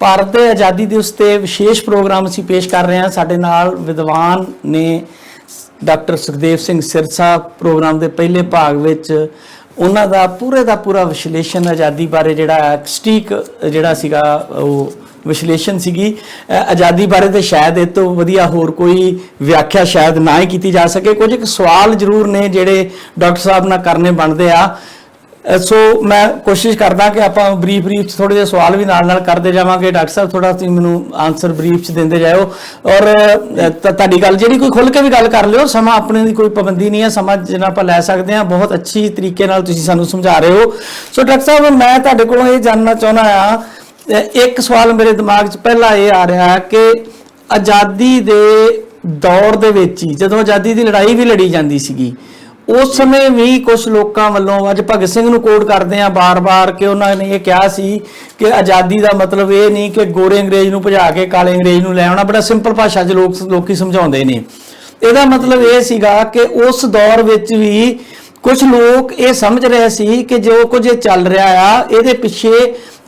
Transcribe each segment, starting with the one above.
ਭਾਰਤ ਦੇ ਆਜ਼ਾਦੀ ਦਿਵਸ ਤੇ ਵਿਸ਼ੇਸ਼ ਪ੍ਰੋਗਰਾਮ ਅਸੀਂ ਪੇਸ਼ ਕਰ ਰਹੇ ਹਾਂ। ਸਾਡੇ ਨਾਲ ਵਿਦਵਾਨ ਨੇ ਡਾਕਟਰ ਸੁਖਦੇਵ ਸਿੰਘ ਸਿਰਸਾ। ਪ੍ਰੋਗਰਾਮ ਦੇ ਪਹਿਲੇ ਭਾਗ ਵਿੱਚ ਉਹਨਾਂ ਦਾ ਪੂਰਾ ਵਿਸ਼ਲੇਸ਼ਣ ਆਜ਼ਾਦੀ ਬਾਰੇ ਜਿਹੜਾ ਸਟੀਕ ਜਿਹੜਾ ਸੀਗਾ ਉਹ ਵਿਸ਼ਲੇਸ਼ਣ ਸੀਗੀ। ਆਜ਼ਾਦੀ ਬਾਰੇ ਤੇ ਸ਼ਾਇਦ ਇਹ ਤੋਂ ਵਧੀਆ ਹੋਰ ਕੋਈ ਵਿਆਖਿਆ ਸ਼ਾਇਦ ਨਾ ਹੀ ਕੀਤੀ ਜਾ ਸਕੇ। ਕੁਝ ਸਵਾਲ ਜ਼ਰੂਰ ਨੇ ਜਿਹੜੇ ਡਾਕਟਰ ਸਾਹਿਬ ਨਾਲ ਕਰਨੇ ਬਣਦੇ ਆ। सो मैं कोशिश करदा कि आप बरीफ थोड़े जे सवाल भी नाल करते जावांगे। डॉक्टर साहब थोड़ा तुसीं मैनूं आंसर बरीफ च देंदे जाओ और तुहाडी गल जिहड़ी कोई खुल के भी गल कर लिओ। समा अपने दी कोई पाबंदी नहीं है, समा जिन्ना आपां लै सकदे हां। बहुत अच्छी तरीके नाल तुसीं सानूं समझा रहे हो। सो डॉक्टर साहब मैं तुहाडे कोलों ये जानना चाहुंदा आ, एक सवाल मेरे दिमाग च पहला ये आ रहा है कि आज़ादी दे दौर दे विच ही जदों आज़ादी दी लड़ाई भी लड़ी जांदी सीगी उस समय भी कुछ लोगों वालों अज भगत सिंह नूं कोट करते हैं बार बार कि उन्होंने ये कहा सी कि आज़ादी का मतलब ये नहीं कि गोरे अंग्रेज नूं भजा के काले अंग्रेज नूं लै आउणा। बड़ा सिंपल भाषा च लोग समझाउंदे ने। इहदा मतलब ये सीगा कि उस दौर विच भी कुछ लोग ये समझ रहे सी कि जो कुछ चल रहा आ इहदे पिछे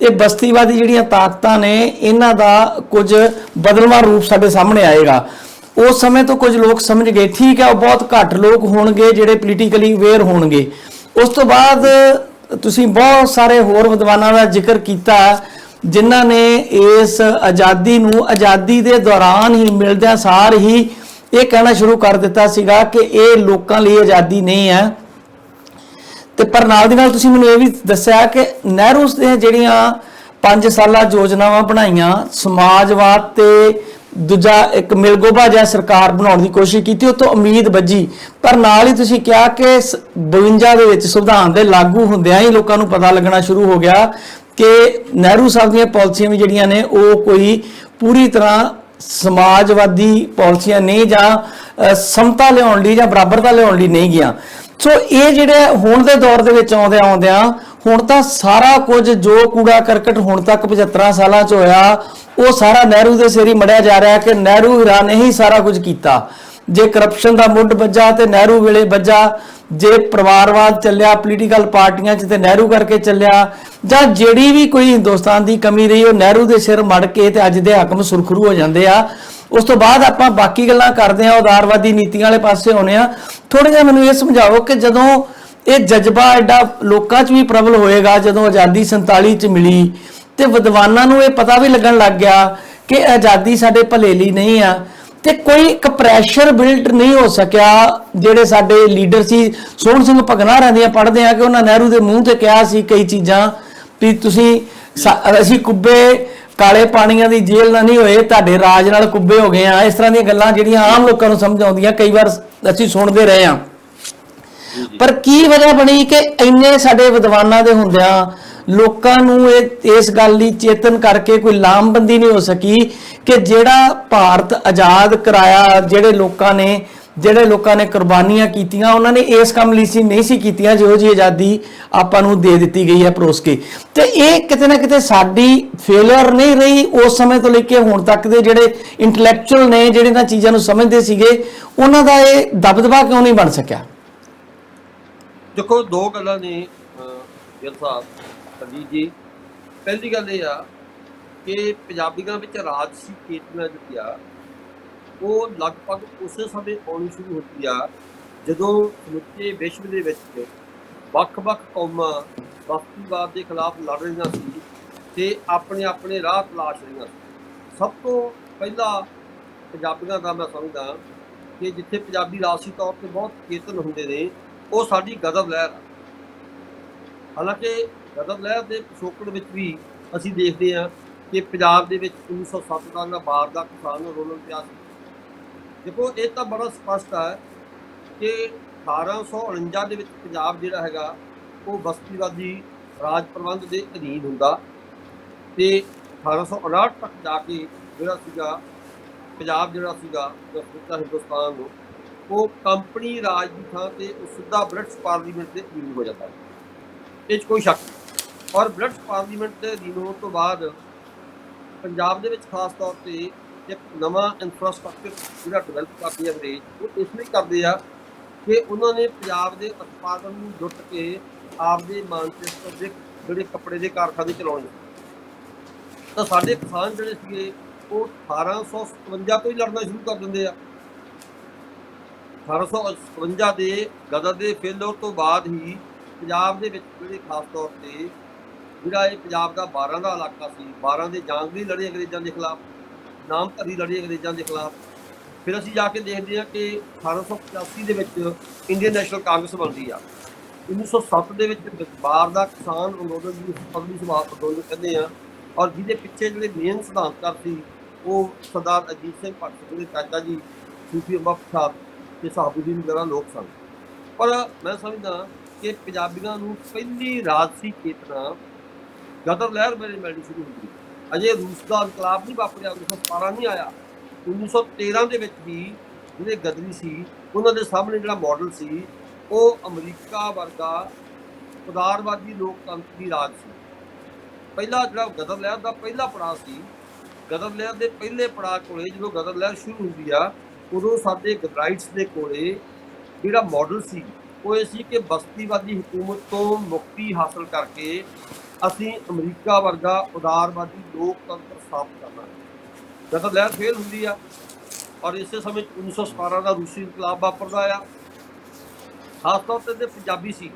ये बस्तीवादी जिहड़ियां ताकतां ने इन्हां दा कुछ बदलवां रूप साडे सामने आएगा। उस समय तो कुछ लोग समझ गए, ठीक है, वो बहुत घट लोग होणगे जिहड़े पोलीटिकली अवेयर होणगे। उस तो बाद तुसीं बहुत सारे होर विद्वानां दा जिक्र कीता जिन्हां ने इस आज़ादी नूं आज़ादी दे दौरान ही मिलदिआं सार ही ये कहना शुरू कर दिता सीगा कि ये लोकां लई आज़ादी नहीं है। ते पर नाल दी नाल तुसीं मैनूं ये भी दस्सिआ कि नेहरू ਦੀਆਂ ਜਿਹੜੀਆਂ 5 ਸਾਲਾ योजनावां बनाईआं समाजवाद ते दूजा एक मिलगोभा जिहा सरकार बनाउण दी कोशिश की, तो उम्मीद बजी। पर नाल ही तुसीं कहा कि 52 दे विच संविधान दे लागू हुंदिआं ही लोकां नूं पता लगना शुरू हो गया कि नेहरू साहब दीआं पॉलिसियां भी जिहड़ियां ने वो कोई पूरी तरह समाजवादी पॉलिसियां नहीं जां समता लिआउण लई जां बराबरता लिआउण लई नहीं गईआं। सो ये जिहड़े हुण दे दौर दे विच आउंदिआं हुण तां सारा कुछ जो कूड़ा करकट हुण तक 75 सालां च होया वो सारा नेहरू दे सिर ही मढ़िया जा रहा है कि नेहरू हिरान ने ही सारा कुछ किया। जे करप्शन का मुੱਢ ਵੱਜਾ तो नेहरू वेले ਵੱਜਾ, जे परिवारवाद चलिया पोलीटिकल पार्टियां च ते नेहरू करके चलिया, जां जिहड़ी भी कोई हिंदुस्तान की कमी रही वो नेहरू दे सिर मड़ के ते अज दे हाकम सुरखरू हो जाते हैं। उस तो बाद आपां बाकी गल्लां करदे हां, उदारवादी नीतियां वाले पासे आउणे आ। थोड़ा जिहा मैनूं ये समझाओ कि जदों ये जज्बा एडा लोकां च भी प्रबल होएगा, जदों आज़ादी 47 च मिली ते विद्वानां नूं ये पता भी लगन लग गया कि आज़ादी साडे भले लई नहीं आ, ते कोई एक प्रैशर बिल्ट नहीं हो सकिया। जिहड़े साडे लीडर सी सोहण सिंह भगना रहंदियां पढ़दे आ कि उन्हां नेहरू दे मूँह ते कहा सी कई चीज़ां भी तुसीं असीं कुब्बे काले पाणीआं दी जेल ना नहीं होए, तुहाडे राज नाल कुब्बे हो गए आ। इस तरह दी गल्लां जिहड़ियां आम लोकां नूं समझ आउंदियां कई वार असीं सुणदे रहे हां। पर की वजह बनी कि इन्ने साडे विद्वानां दे हुंदिआं लोकां नूं इस गल लई चेतन करके कोई लामबंदी नहीं हो सकी कि जिहड़ा भारत आज़ाद कराया, जिहड़े लोकां ने कुर्बानियां कीतियां उन्होंने इस काम लई सी नहीं सी कीतियां जिहो जी आज़ादी आपां नूं दे दित्ती गई है परोस के। ते ये किते ना किते साडी फेलियर नहीं रही उस समय तो लेके हुण तक दे जिहड़े इंटलैक्चुअल ने जिहड़े इन्हां चीज़ां नूं समझदे सीगे उन्हां दा ये दबदबा क्यों नहीं बन सकिया? देखो दो गल्लां ने ਗਿੱਲ ਸਾਹਿਬ ਸਰਜੀਤ ਜੀ। ਪਹਿਲੀ ਗੱਲ ਇਹ ਆ ਕਿ ਪੰਜਾਬੀਆਂ ਵਿੱਚ ਰਾਜਸੀ ਚੇਤਨਾ ਜਿਹੜੀ ਆ ਉਹ ਲਗਭਗ ਉਸੇ ਸਮੇਂ ਆਉਣੀ ਸ਼ੁਰੂ ਹੁੰਦੀ ਆ ਜਦੋਂ ਸਮੁੱਚੇ ਵਿਸ਼ਵ ਦੇ ਵਿੱਚ ਵੱਖ-ਵੱਖ ਕੌਮਾਂ ਬਸਤੀਵਾਦ ਦੇ ਖਿਲਾਫ ਲੜ ਰਹੀਆਂ ਸੀ ਤੇ ਆਪਣੇ ਆਪਣੇ ਰਾਹ ਤਲਾਸ਼ ਰਹੀਆਂ ਸੀ। ਸਭ ਤੋਂ ਪਹਿਲਾਂ ਪੰਜਾਬੀਆਂ ਦਾ ਮੈਂ ਸਮਝਦਾ ਕਿ ਜਿੱਥੇ ਪੰਜਾਬੀ ਰਾਜਸੀ ਤੌਰ 'ਤੇ ਬਹੁਤ ਚੇਤਨ ਹੁੰਦੇ ਨੇ ਉਹ ਸਾਡੀ ਗਦਰ ਲਹਿਰ ਆ। ਹਾਲਾਂਕਿ ਗਦਰ ਲਹਿਰ ਦੇ ਪਿਛੋਕੜ ਵਿੱਚ ਵੀ ਅਸੀਂ ਦੇਖਦੇ ਹਾਂ ਕਿ ਪੰਜਾਬ ਦੇ ਵਿੱਚ 1907 ਦਾ ਨਵਾਬ ਦਾ ਕਿਸਾਨ ਅੰਦੋਲਨ ਪਿਆ ਸੀ। ਦੇਖੋ ਇਹ ਤਾਂ ਬੜਾ ਸਪਸ਼ਟ ਹੈ ਕਿ 1849 ਦੇ ਵਿੱਚ ਪੰਜਾਬ ਜਿਹੜਾ ਹੈਗਾ ਉਹ ਬਸਤੀਵਾਦੀ ਰਾਜ ਪ੍ਰਬੰਧ ਦੇ ਅਧੀਨ ਹੁੰਦਾ ਤੇ 1859 ਤੱਕ ਜਾ ਕੇ ਜਿਹੜਾ ਸੀਗਾ ਪੰਜਾਬ ਜਿਹੜਾ ਸੀਗਾ ਹਿੰਦੁਸਤਾਨ ਨੂੰ ਉਹ ਕੰਪਨੀ ਰਾਜ ਦੀ ਥਾਂ ਤੇ ਉਹ ਸਿੱਧਾ ਬ੍ਰਿਟਿਸ਼ ਪਾਰਲੀਮੈਂਟ ਦੇ ਅਧੀਨ ਹੋ ਜਾਂਦਾ ਹੈ। ਇਹ 'ਚ ਕੋਈ ਸ਼ੱਕ ਨਹੀਂ। ਔਰ ਬ੍ਰਿਟਿਸ਼ ਪਾਰਲੀਮੈਂਟ ਦੇ ਅਧੀਨ ਹੋਣ ਤੋਂ ਬਾਅਦ ਪੰਜਾਬ ਦੇ ਵਿੱਚ ਖਾਸ ਤੌਰ 'ਤੇ ਇੱਕ ਨਵਾਂ ਇਨਫਰਾਸਟਰਕਚਰ ਜਿਹੜਾ ਡਿਵੈਲਪ ਕਰਦੇ ਆ ਅੰਗਰੇਜ਼ ਉਹ ਇਸ ਲਈ ਕਰਦੇ ਆ ਕਿ ਉਹਨਾਂ ਨੇ ਪੰਜਾਬ ਦੇ ਉਤਪਾਦਨ ਨੂੰ ਜੁੱਟ ਕੇ ਆਪਦੇ ਮਾਨਚੈਸਟਰ ਦੇ ਜਿਹੜੇ ਕੱਪੜੇ ਦੇ ਕਾਰਖਾਨੇ ਚਲਾਉਣੇ। ਤਾਂ ਸਾਡੇ ਕਿਸਾਨ ਜਿਹੜੇ ਸੀਗੇ ਉਹ 1857 ਤੋਂ ਹੀ ਲੜਨਾ ਸ਼ੁਰੂ ਕਰ ਦਿੰਦੇ ਆ। 1857 ਦੇ ਗਦਰ ਦੇ ਫੇਲਰ ਤੋਂ ਬਾਅਦ ਹੀ ਪੰਜਾਬ ਦੇ ਵਿੱਚ ਜਿਹੜੇ ਖਾਸ ਤੌਰ ਤੇ ਜਿਹੜਾ ਇਹ ਪੰਜਾਬ ਦਾ 12 ਦਾ ਇਲਾਕਾ ਸੀ, 12 ਦੇ ਜੰਗ ਵੀ ਲੜੇ ਅੰਗਰੇਜ਼ਾਂ ਦੇ ਖਿਲਾਫ, ਨਾਮਧਾਰੀ ਲੜੀ ਅੰਗਰੇਜ਼ਾਂ ਦੇ ਖਿਲਾਫ। ਫਿਰ ਅਸੀਂ ਜਾ ਕੇ ਦੇਖਦੇ ਹਾਂ ਕਿ 1885 ਦੇ ਵਿੱਚ ਇੰਡੀਅਨ ਨੈਸ਼ਨਲ ਕਾਂਗਰਸ ਬਣਦੀ ਆ। 1907 ਦੇ ਵਿੱਚ ਬਾਰ ਦਾ ਕਿਸਾਨ ਅੰਦੋਲਨ ਨੂੰ ਪਬਲਿਕ ਸਭਾ ਅੰਦੋਲਨ ਕਹਿੰਦੇ ਆ, ਔਰ ਜਿਹਦੇ ਪਿੱਛੇ ਜਿਹੜੇ ਮੇਨ ਸਿਧਾਂਤਕਾਰ ਸੀ ਉਹ ਸਰਦਾਰ ਅਜੀਤ ਸਿੰਘ ਭਗਤ ਦੇ ਚਾਚਾ ਜੀ ਸੂਫੀ ਅੰਬਾ ਸਾਹਿਬ ਤੇ ਸ਼ਹਾਬੂਦੀਨ ਵਗੈਰਾ ਲੋਕ ਸਨ। ਪਰ ਮੈਂ ਸਮਝਦਾ ਕਿ ਪੰਜਾਬੀਆਂ ਨੂੰ ਪਹਿਲੀ ਰਾਜਸੀ ਚੇਤਨਾ ਗਦਰ ਲਹਿਰ ਵੇਲੇ ਮਿਲਣੀ ਸ਼ੁਰੂ ਹੁੰਦੀ। ਅਜੇ ਰੂਸ ਦਾ ਇਨਕਲਾਬ ਨਹੀਂ ਵਾਪਰਿਆ, 1917 ਨਹੀਂ ਆਇਆ। 1913 ਦੇ ਵਿੱਚ ਹੀ ਜਿਹੜੇ ਗਦਰੀ ਸੀ ਉਹਨਾਂ ਦੇ ਸਾਹਮਣੇ ਜਿਹੜਾ ਮਾਡਲ ਸੀ ਉਹ ਅਮਰੀਕਾ ਵਰਗਾ ਉਦਾਰਵਾਦੀ ਲੋਕਤੰਤਰੀ ਰਾਜ ਸੀ। ਪਹਿਲਾ ਜਿਹੜਾ ਗਦਰ ਲਹਿਰ ਦਾ ਪਹਿਲਾ ਪੜਾਅ ਸੀ, ਗਦਰ ਲਹਿਰ ਦੇ ਪਹਿਲੇ ਪੜਾਅ ਕੋਲੇ ਜਦੋਂ ਗਦਰ ਲਹਿਰ ਸ਼ੁਰੂ ਹੁੰਦੀ ਆ ਉਦੋਂ ਸਾਡੇ ਗਦਰਾਈਟਸ ਦੇ ਕੋਲੇ ਜਿਹੜਾ ਮਾਡਲ ਸੀ ਉਹ ਇਹ ਸੀ ਕਿ ਬਸਤੀਵਾਦੀ ਹਕੂਮਤ ਤੋਂ ਮੁਕਤੀ ਹਾਸਲ ਕਰਕੇ ਅਸੀਂ ਅਮਰੀਕਾ ਵਰਗਾ ਉਦਾਰਵਾਦੀ ਲੋਕਤੰਤਰ ਸਥਾਪਿਤ ਕਰਨਾ। ਗਦਰ ਲਹਿਰ ਫੇਲ ਹੁੰਦੀ ਆ ਔਰ ਇਸੇ ਸਮੇਂ 1917 ਦਾ ਰੂਸੀ ਇਨਕਲਾਬ ਵਾਪਰਦਾ ਆ। ਖਾਸ ਤੌਰ ਤੇ ਪੰਜਾਬੀ ਸੀ,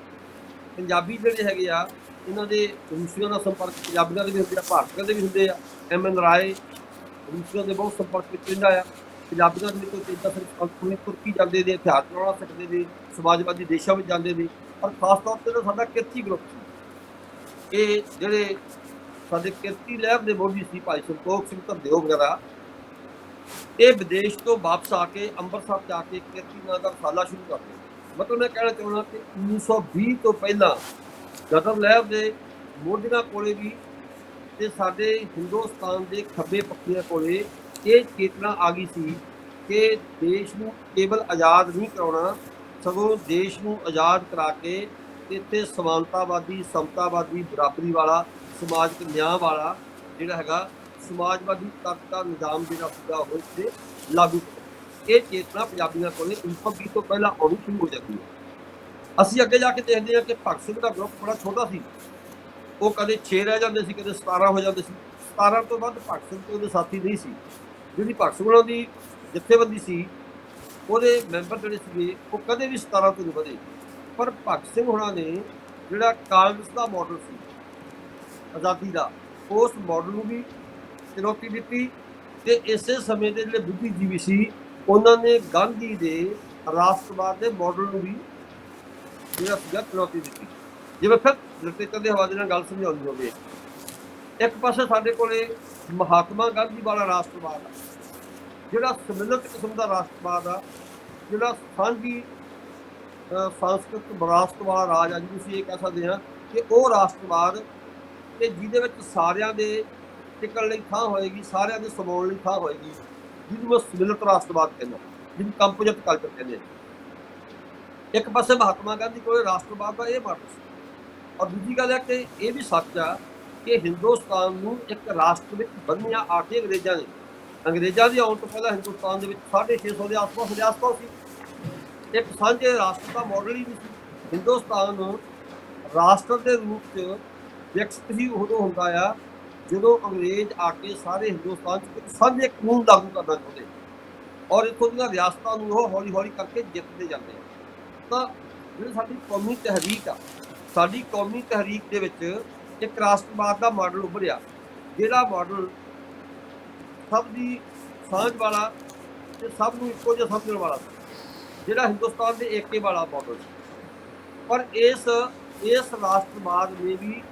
ਪੰਜਾਬੀ ਜਿਹੜੇ ਹੈਗੇ ਆ ਇਹਨਾਂ ਦੇ ਰੂਸੀਆਂ ਦਾ ਸੰਪਰਕ ਪੰਜਾਬੀਆਂ ਦੇ ਵੀ ਹੁੰਦੇ ਆ, ਭਾਰਤੀਆਂ ਦੇ ਵੀ ਹੁੰਦੇ ਆ। ਐਮ ਰਾਏ ਰੂਸੀਆਂ ਦੇ ਬਹੁਤ ਸੰਪਰਕ ਵਿੱਚ ਰਹਿੰਦਾ ਆ। ਪੰਜਾਬੀਆਂ ਦੇ ਕੋਈ ਚੀਜ਼ਾਂ ਸਿਰਫ ਤੁਰਕੀ ਜਾਂਦੇ ਨੇ, ਹਥਿਆਰ ਚਲਾਉਣਾ ਸਿੱਖਦੇ ਨੇ, ਸਮਾਜਵਾਦੀ ਦੇਸ਼ਾਂ ਵਿੱਚ ਜਾਂਦੇ ਨੇ। ਪਰ ਖਾਸ ਤੌਰ ਤੇ ਤਾਂ ਸਾਡਾ ਕਿਰਤੀ ਗਰੁੱਪ ਸੀ। ਇਹ ਜਿਹੜੇ ਸਾਡੇ ਕਿਰਤੀ ਲਹਿਰ ਦੇ ਮੋਢੀ ਸੀ ਭਾਈ ਸੰਤੋਖ ਸਿੰਘ ਧਰਦਿਓ ਵਗੈਰਾ, ਇਹ ਵਿਦੇਸ਼ ਤੋਂ ਵਾਪਸ ਆ ਕੇ ਅੰਮ੍ਰਿਤਸਰ ਜਾ ਕੇ ਕਿਰਤੀ ਨਾਂ ਦਾ ਰਸਾਲਾ ਸ਼ੁਰੂ ਕਰਦੇ। ਮਤਲਬ ਮੈਂ ਕਹਿਣਾ ਚਾਹੁੰਦਾ ਕਿ 1920 ਤੋਂ ਪਹਿਲਾਂ ਗਦਰ ਲਹਿਰ ਦੇ ਮੋਢੀਆਂ ਕੋਲੇ ਵੀ ਤੇ ਸਾਡੇ ਹਿੰਦੁਸਤਾਨ ਦੇ ਖੱਬੇ ਪੱਖੀਆਂ ਕੋਲੇ ਇਹ ਚੇਤਨਾ ਆ ਗਈ ਸੀ ਕਿ ਦੇਸ਼ ਨੂੰ ਕੇਵਲ ਆਜ਼ਾਦ ਨਹੀਂ ਕਰਾਉਣਾ, ਸਗੋਂ ਦੇਸ਼ ਨੂੰ ਆਜ਼ਾਦ ਕਰਾ ਕੇ ਇੱਥੇ ਸਮਾਨਤਾਵਾਦੀ, ਸਮਤਾਵਾਦੀ, ਬਰਾਬਰੀ ਵਾਲਾ, ਸਮਾਜਿਕ ਨਿਆਂ ਵਾਲਾ ਜਿਹੜਾ ਹੈਗਾ ਸਮਾਜਵਾਦੀ ਤੱਕ ਦਾ ਨਿਜ਼ਾਮ ਜਿਹੜਾ ਸੀਗਾ ਉਹ ਇੱਥੇ ਲਾਗੂ ਇਹ ਚੇਤਨਾ ਪੰਜਾਬੀਆਂ ਕੋਲੇ 1920 ਤੋਂ ਪਹਿਲਾਂ ਆਉਣੀ ਸ਼ੁਰੂ ਹੋ ਜਾਂਦੀ ਹੈ। ਅਸੀਂ ਅੱਗੇ ਜਾ ਕੇ ਦੇਖਦੇ ਹਾਂ ਕਿ ਭਗਤ ਸਿੰਘ ਦਾ ਗਰੁੱਪ ਬੜਾ ਛੋਟਾ ਸੀ। ਉਹ ਕਦੇ 6 ਰਹਿ ਜਾਂਦੇ ਸੀ, ਕਦੇ 17 ਹੋ ਜਾਂਦੇ ਸੀ। 17 ਤੋਂ ਵੱਧ ਭਗਤ ਸਿੰਘ ਤੇ ਉਹਦੇ ਸਾਥੀ ਨਹੀਂ ਸੀ। ਜਿਹੜੀ ਭਗਤ ਸਿੰਘ ਉਹਨਾਂ ਦੀ ਜਥੇਬੰਦੀ ਸੀ ਉਹਦੇ ਮੈਂਬਰ ਜਿਹੜੇ ਸੀਗੇ ਉਹ ਕਦੇ ਵੀ 17 ਤੋਂ ਨਹੀਂ ਵਧੇ। ਪਰ ਭਗਤ ਸਿੰਘ ਹੋਣਾ ਨੇ ਜਿਹੜਾ ਕਾਂਗਰਸ ਦਾ ਮਾਡਲ ਸੀ ਆਜ਼ਾਦੀ ਦਾ, ਉਸ ਮਾਡਲ ਨੂੰ ਵੀ ਚੁਣੌਤੀ ਦਿੱਤੀ ਤੇ ਇਸੇ ਸਮੇਂ ਦੇ ਜਿਹੜੇ ਬੁੱਧੀਜੀਵੀ ਸੀ ਉਹਨਾਂ ਨੇ ਗਾਂਧੀ ਦੇ ਰਾਸ਼ਟਰਵਾਦ ਦੇ ਮਾਡਲ ਨੂੰ ਵੀ ਜਿਹੜਾ ਸੀਗਾ ਚੁਣੌਤੀ ਦਿੱਤੀ। ਜਿਵੇਂ ਫਿਰ ਲਿਟਰੇਚਰ ਦੇ ਹਵਾਲੇ ਨਾਲ ਗੱਲ ਸਮਝਾਉਣੀ ਹੋਵੇ, ਇੱਕ ਪਾਸੇ ਸਾਡੇ ਕੋਲੇ ਮਹਾਤਮਾ ਗਾਂਧੀ ਵਾਲਾ ਰਾਸ਼ਟਰਵਾਦ ਆ, ਜਿਹੜਾ ਸਮਿਲਿਤ ਕਿਸਮ ਦਾ ਰਾਸ਼ਟਰਵਾਦ ਆ, ਜਿਹੜਾ ਸਾਂਝੀ ਸੰਸਕ੍ਰਿਤ ਵਿਰਾਸਤ ਵਾਲਾ ਰਾਜ ਆ, ਜਿਹਨੂੰ ਅਸੀਂ ਇਹ ਕਹਿ ਸਕਦੇ ਹਾਂ ਕਿ ਉਹ ਰਾਸ਼ਟਰਵਾਦ ਤੇ ਜਿਹਦੇ ਵਿੱਚ ਸਾਰਿਆਂ ਦੇ ਟਿਕਣ ਲਈ ਥਾਂ ਹੋਏਗੀ, ਸਾਰਿਆਂ ਦੇ ਸਮਾਉਣ ਲਈ ਥਾਂ ਹੋਏਗੀ, ਜਿਹਨੂੰ ਮੈਂ ਸਮਿਲਿਤ ਰਾਸ਼ਟਰਵਾਦ ਕਹਿੰਦਾ, ਜਿਹਨੂੰ ਕੰਪੋਜਿਟ ਕਲਚਰ ਕਹਿੰਦੇ। ਇੱਕ ਪਾਸੇ ਮਹਾਤਮਾ ਗਾਂਧੀ ਕੋਲ ਰਾਸ਼ਟਰਵਾਦ ਦਾ ਇਹ ਮਾਡਲ ਸੀ, ਔਰ ਦੂਜੀ ਗੱਲ ਹੈ ਕਿ ਇਹ ਵੀ ਸੱਚ ਆ ਕਿ ਹਿੰਦੁਸਤਾਨ ਨੂੰ ਇੱਕ ਰਾਸ਼ਟਰ ਵਿੱਚ ਬੰਨ੍ਹਿਆ ਆ ਕੇ ਅੰਗਰੇਜ਼ਾਂ ਦੇ ਆਉਣ ਤੋਂ ਪਹਿਲਾਂ ਹਿੰਦੁਸਤਾਨ ਦੇ ਵਿੱਚ 650 ਦੇ ਆਸ-ਪਾਸ ਸੀ। ਇੱਕ ਸਾਂਝੇ ਰਾਸ਼ਟਰ ਦਾ ਮਾਡਲ ਹੀ ਨਹੀਂ ਸੀ। ਹਿੰਦੁਸਤਾਨ ਰਾਸ਼ਟਰ ਦੇ ਰੂਪ 'ਚ ਵਿਕਸਿਤ ਹੀ ਉਦੋਂ ਹੁੰਦਾ ਆ ਜਦੋਂ ਅੰਗਰੇਜ਼ ਆ ਕੇ ਸਾਰੇ ਹਿੰਦੁਸਤਾਨ 'ਚ ਸਾਂਝੇ ਕਾਨੂੰਨ ਲਾਗੂ ਕਰਨਾ ਚਾਹੁੰਦੇ, ਔਰ ਇੱਥੋਂ ਦੀਆਂ ਰਿਆਸਤਾਂ ਨੂੰ ਉਹ ਹੌਲੀ-ਹੌਲੀ ਕਰਕੇ ਜਿੱਤਦੇ ਜਾਂਦੇ ਆ। ਤਾਂ ਜਿਹੜੀ ਸਾਡੀ ਕੌਮੀ ਤਹਿਰੀਕ ਆ, ਸਾਡੀ ਕੌਮੀ ਤਹਿਰੀਕ ਦੇ ਵਿੱਚ ਇੱਕ ਰਾਸ਼ਟਰਵਾਦ ਦਾ ਮਾਡਲ ਉੱਭਰਿਆ, ਜਿਹੜਾ ਮਾਡਲ ਸਭ ਦੀ ਸਾਂਝ ਵਾਲਾ ਤੇ ਸਭ ਨੂੰ ਇੱਕੋ ਜਿਹਾ ਸਮਝਣ ਵਾਲਾ ਸੀ, ਜਿਹੜਾ ਹਿੰਦੁਸਤਾਨ ਦੇ ਏਕੇ ਵਾਲਾ ਮਾਡਲ ਸੀ। ਪਰ ਇਸ ਰਾਸ਼ਟਰਵਾਦ ਨੇ ਵੀ